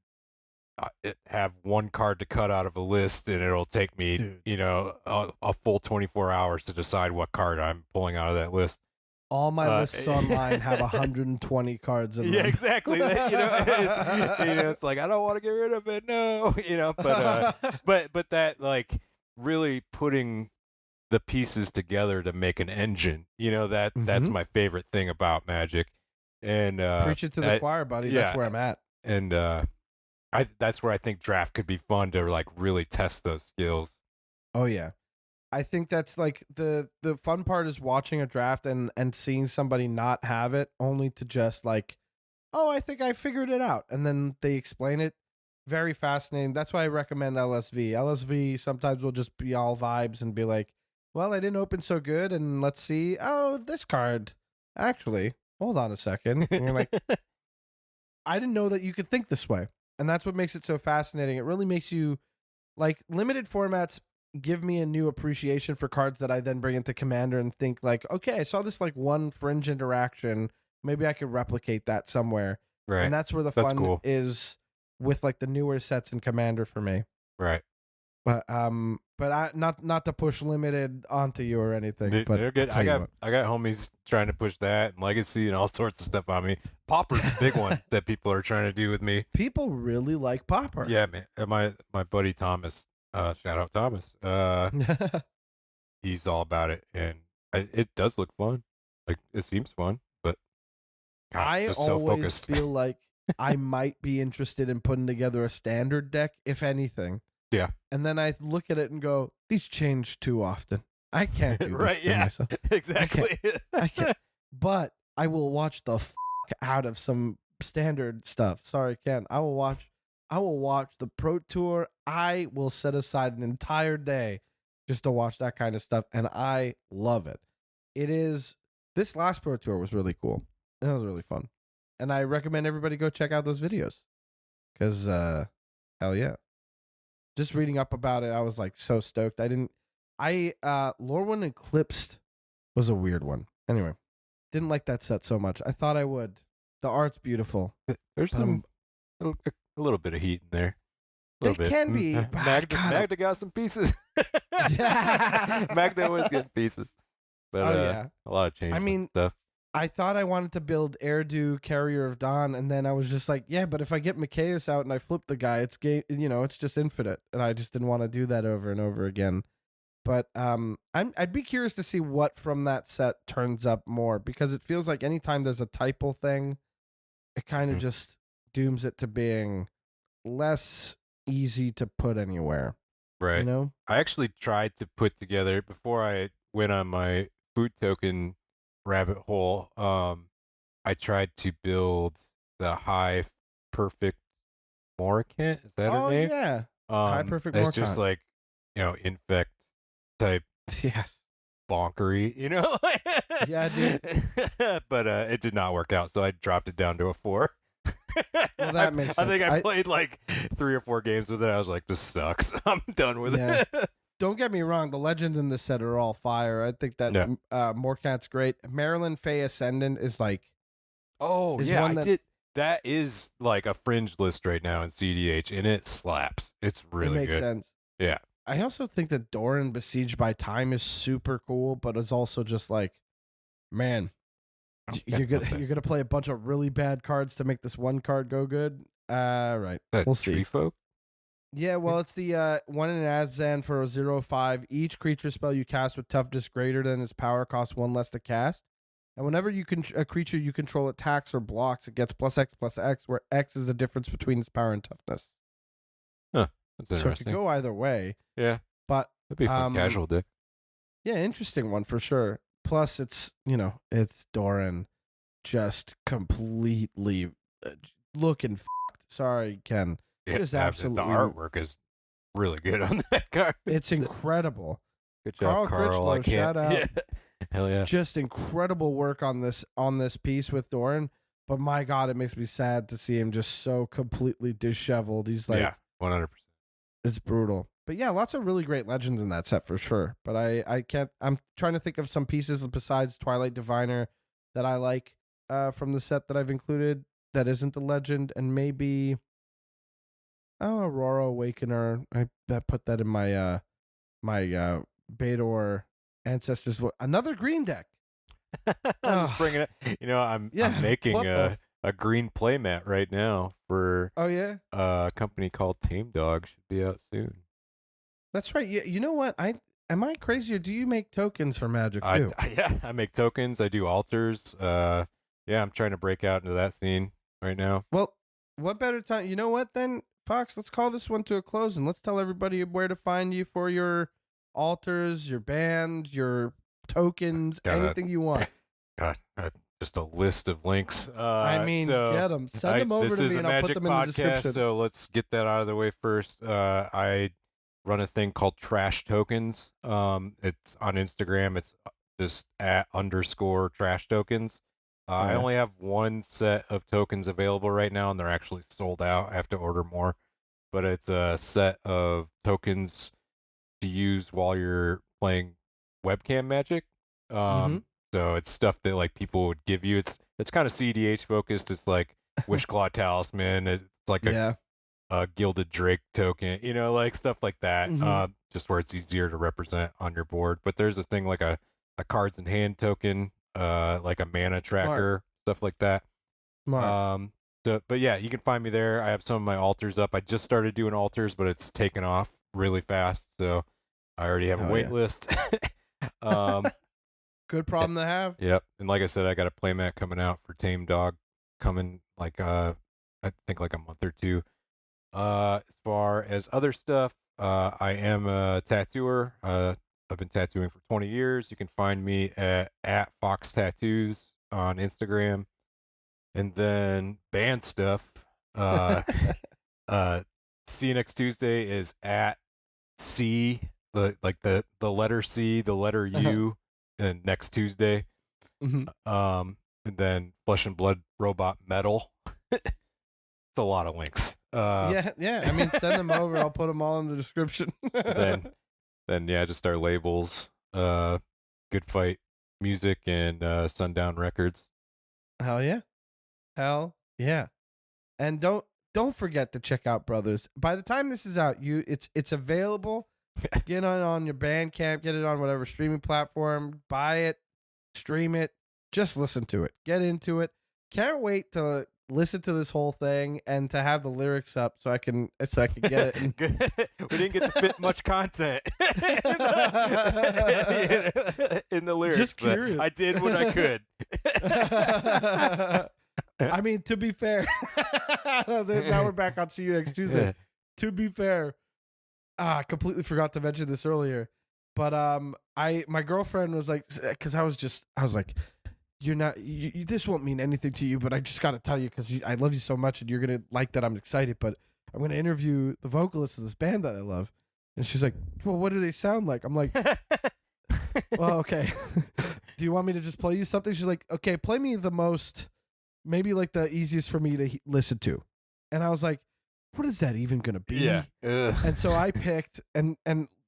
have one card to cut out of a list, and it'll take me, a full 24 hours to decide what card I'm pulling out of that list. All my lists online have 120 cards in them. Yeah, exactly. It's like, I don't want to get rid of it. No, but that like really putting the pieces together to make an engine, that's my favorite thing about Magic. And preach it to the choir, buddy. Yeah, that's where I'm at. And that's where I think draft could be fun to like really test those skills. Oh yeah. I think that's like the fun part is watching a draft and seeing somebody not have it, only to just like, oh, I think I figured it out. And then they explain it. Very fascinating. That's why I recommend LSV. LSV sometimes will just be all vibes and be like, well, I didn't open so good, and let's see. Oh, this card. Actually, hold on a second. And you're like, I didn't know that you could think this way. And that's what makes it so fascinating. It really makes you, like, limited formats give me a new appreciation for cards that I then bring into Commander and think like, okay, I saw this like one fringe interaction. Maybe I could replicate that somewhere. Right. And that's where the fun is with like the newer sets in Commander for me. Right. But I not to push limited onto you or anything. But they're good. I got homies trying to push that and Legacy and all sorts of stuff on me. Pauper's a big one that people are trying to do with me. People really like Pauper. Yeah, man. My buddy Thomas. Shout out Thomas. He's all about it, and it does look fun. Like it seems fun, but God, I always feel like I might be interested in putting together a standard deck, if anything. Yeah, and then I look at it and go, these change too often. I can't do this right. to Yeah, myself. exactly. I can't. But I will watch the out of some standard stuff. Sorry, Ken. I will watch the Pro Tour. I will set aside an entire day just to watch that kind of stuff, and I love it. This last Pro Tour was really cool. That was really fun. And I recommend everybody go check out those videos. Because, hell yeah. Just reading up about it, I was like so stoked. Lorwyn Eclipsed was a weird one. Anyway, didn't like that set so much. I thought I would. The art's beautiful. There's a little bit of heat in there. It can be. Magda got some pieces. Magda always gets pieces. But yeah. A lot of change stuff. I thought I wanted to build Erdu, Carrier of Dawn, and then I was just like, yeah, but if I get Micaeus out and I flip the guy, it's it's just infinite, and I just didn't want to do that over and over again. But I'd be curious to see what from that set turns up more, because it feels like anytime there's a typal thing, it kind of just dooms it to being less easy to put anywhere. Right. You know? I actually tried to put together, before I went on my food token rabbit hole, I tried to build the high perfect Morcant. Is that her name? Yeah. High perfect It's Morcant. just like, infect type yes. bonkery, Yeah, dude. But it did not work out, so I dropped it down to a 4. Well, that makes sense. I think I played like 3 or 4 games with it. I was like, this sucks. I'm done with it. Don't get me wrong. The legends in this set are all fire. I think that Morcant's great. Marilyn Faye Ascendant is like... Oh, yeah, I did. That is like a fringe list right now in cEDH, and it slaps. It's really good. It makes sense. Yeah. I also think that Doran Besieged by Time is super cool, but it's also just like, man, you're gonna play a bunch of really bad cards to make this one card go good. Right. We'll see. Tree folk? Yeah, well, it's the 1 in Azban for a 0/5. Each creature spell you cast with toughness greater than its power costs 1 less to cast. And whenever a creature you control attacks or blocks, it gets +X/+X, where X is the difference between its power and toughness. Huh. That's interesting. So it could go either way. Yeah. But it'd be a fun casual deck. Yeah, interesting one for sure. Plus, it's Doran just completely looking f***ed. Sorry, Ken. Just absolutely. The artwork is really good on that card. It's incredible. Good job, Carl. Shout out. Yeah. Hell yeah. Just incredible work on this piece with Doran. But my God, it makes me sad to see him just so completely disheveled. He's like, 100%. It's brutal. But yeah, lots of really great legends in that set for sure. But I'm trying to think of some pieces besides Twilight Diviner that I like from the set that I've included that isn't the legend, and maybe Aurora Awakener. I put that in my my Bator Ancestors. Another green deck. I'm just bringing it. I'm making a green playmat right now for a company called Tame Dog. Should be out soon. That's right. You know what? Am I crazy, or do you make tokens for Magic too? I make tokens. I do altars. I'm trying to break out into that scene right now. Well, what better time? You know what then, Fox? Let's call this one to a close, and let's tell everybody where to find you for your altars, your band, your tokens, anything you want. God, just a list of links. Get them. Send them over to me, and I'll put them in the description. So let's get that out of the way first. I run a thing called Trash Tokens. It's on Instagram. It's just @_trash tokens. I only have 1 set of tokens available right now, and they're actually sold out. I have to order more. But it's a set of tokens to use while you're playing webcam Magic. So it's stuff that like people would give you. It's kind of cEDH focused. It's like Wishclaw Talisman. It's like a Gilded Drake token, like stuff like that. Just where it's easier to represent on your board. But there's a thing like a cards in hand token, like a mana tracker, stuff like that. Smart. But yeah, you can find me there. I have some of my altars up. I just started doing altars, but it's taken off really fast. So I already have a wait list. Good problem to have. Yep. And like I said, I got a playmat coming out for Tame Dog coming like I think like a month or 2. As far as other stuff, I am a tattooer. I've been tattooing for 20 years. You can find me at Fox Tattoos on Instagram. And then band stuff. See you next Tuesday is at C, the letter C, the letter U, and next Tuesday. and then Flesh and Blood Robot Metal. It's a lot of links. Yeah. I mean, send them over. I'll put them all in the description. then yeah, just our labels. Good Fight Music and Sundown Records. Hell yeah. And don't forget to check out Brothers. By the time this is out, it's available. Get it on your Bandcamp, get it on whatever streaming platform, buy it, stream it, just listen to it. Get into it. Can't wait to listen to this whole thing and to have the lyrics up so I can get it. And... We didn't get to fit much content in the lyrics. Just curious. I did what I could. I mean, to be fair, now we're back on See You Next Tuesday. To be fair, I completely forgot to mention this earlier, but my girlfriend was like, because I was like, you're not, this won't mean anything to you, but I just got to tell you because I love you so much and you're gonna like that I'm excited. But I'm gonna interview the vocalist of this band that I love, and she's like, well, what do they sound like? I'm like, well, okay. Do you want me to just play you something? She's like, okay, play me the most, maybe like the easiest for me to listen to. And I was like, what is that even gonna be? Yeah. And so I picked, and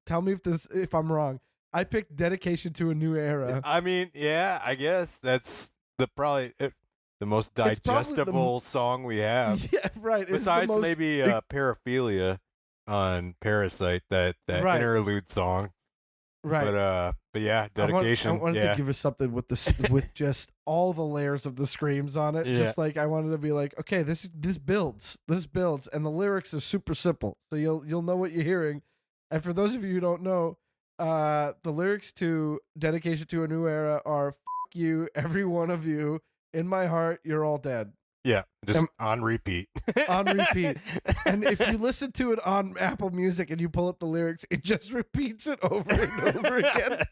tell me if I'm wrong. I picked Dedication to a New Era. I mean, yeah, I guess that's probably the most digestible song we have. Yeah, right. Besides maybe Paraphilia on Parasite, that right. interlude song. Right. But yeah, Dedication. I wanted to give us something with with just all the layers of the screams on it. Yeah. Just like I wanted to be like, okay, this builds, and the lyrics are super simple, so you'll know what you're hearing. And for those of you who don't know, the lyrics to Dedication to a New Era are "Fuck you, every one of you. In my heart, you're all dead." Yeah, just on repeat. On repeat. And if you listen to it on Apple Music and you pull up the lyrics, it just repeats it over and over again.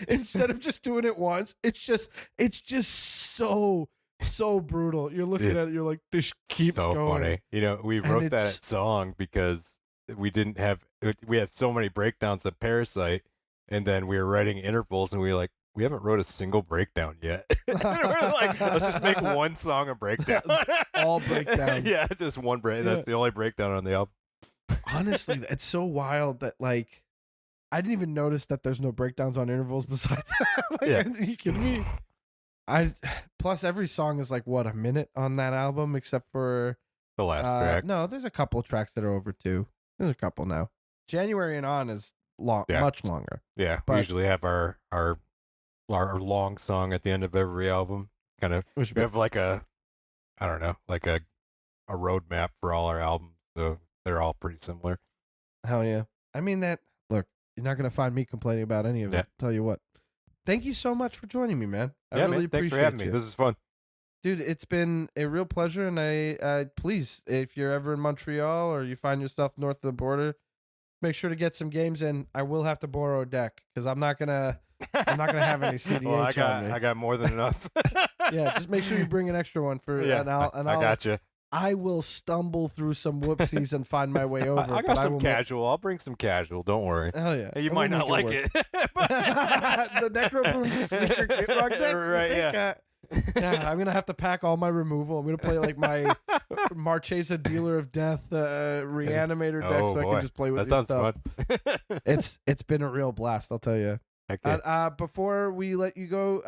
Instead of just doing it once, it's just so brutal. You're looking at it, you're like, this keeps so going. Funny. You know, we wrote that song because we had so many breakdowns of Parasite, and then we were writing intervals, and we were like, we haven't wrote a single breakdown yet. We're like, let's just make one song a breakdown. All breakdown. Yeah, just one break. Yeah. That's the only breakdown on the album. Honestly, it's so wild that like I didn't even notice that there's no breakdowns on intervals besides that. Like, are you kidding me? Plus every song is like what, a minute on that album except for the last track. No, there's a couple tracks that are over 2. There's a couple now. January and On is much longer. Yeah, we usually have our long song at the end of every album. Kind of, we have like a roadmap for all our albums, so they're all pretty similar. Hell yeah! I mean that. Look, you're not gonna find me complaining about any of it. Tell you what. Thank you so much for joining me, man. I really appreciate it. Thanks for having me. This is fun, dude. It's been a real pleasure, and I please, if you're ever in Montreal or you find yourself north of the border, make sure to get some games in. I will have to borrow a deck because I'm not gonna have any cEDH on me. I got more than enough. Yeah, just make sure you bring an extra one for. Yeah, I got you. I will stumble through some whoopsies and find my way over. I got some casual. I'll bring some casual. Don't worry. Hell yeah. You might not like it. The Necroboom Sneaker Kit Rock deck. Right, yeah. Yeah, I'm gonna have to pack all my removal. I'm gonna play like my Marchesa Dealer of Death Reanimator deck, so I can just play with this stuff. Fun. It's been a real blast, I'll tell you. Before we let you go,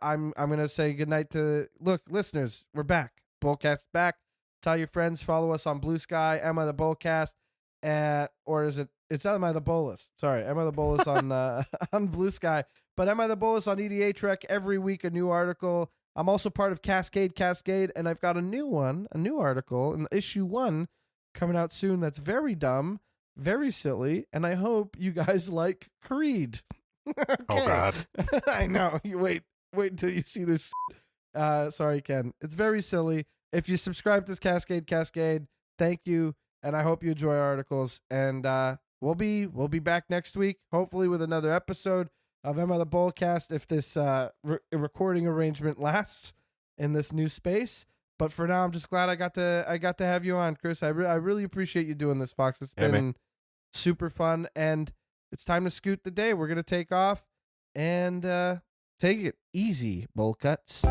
I'm gonna say goodnight to listeners. We're back. Bolcast back. Tell your friends. Follow us on Blue Sky. Emma the Bolcast, or is it? It's Emma the Bolus. Sorry, Emma the Bolus on Blue Sky, but Emma the Bolus on EDH Rec. Every week a new article. I'm also part of Cascade, and I've got a new article in issue 1 coming out soon. That's very dumb, very silly, and I hope you guys like Creed. Okay. Oh God, I know. You wait until you see this. Sorry, Ken. It's very silly. If you subscribe to this Cascade, thank you, and I hope you enjoy our articles. And we'll be back next week, hopefully with another episode of Emma the Bolcast if this recording arrangement lasts in this new space. But for now, I'm just glad I got to have you on, Chris. I really appreciate you doing this, Fox. It's been super fun, and it's time to scoot the day. We're gonna take off and take it easy, Bolcuts.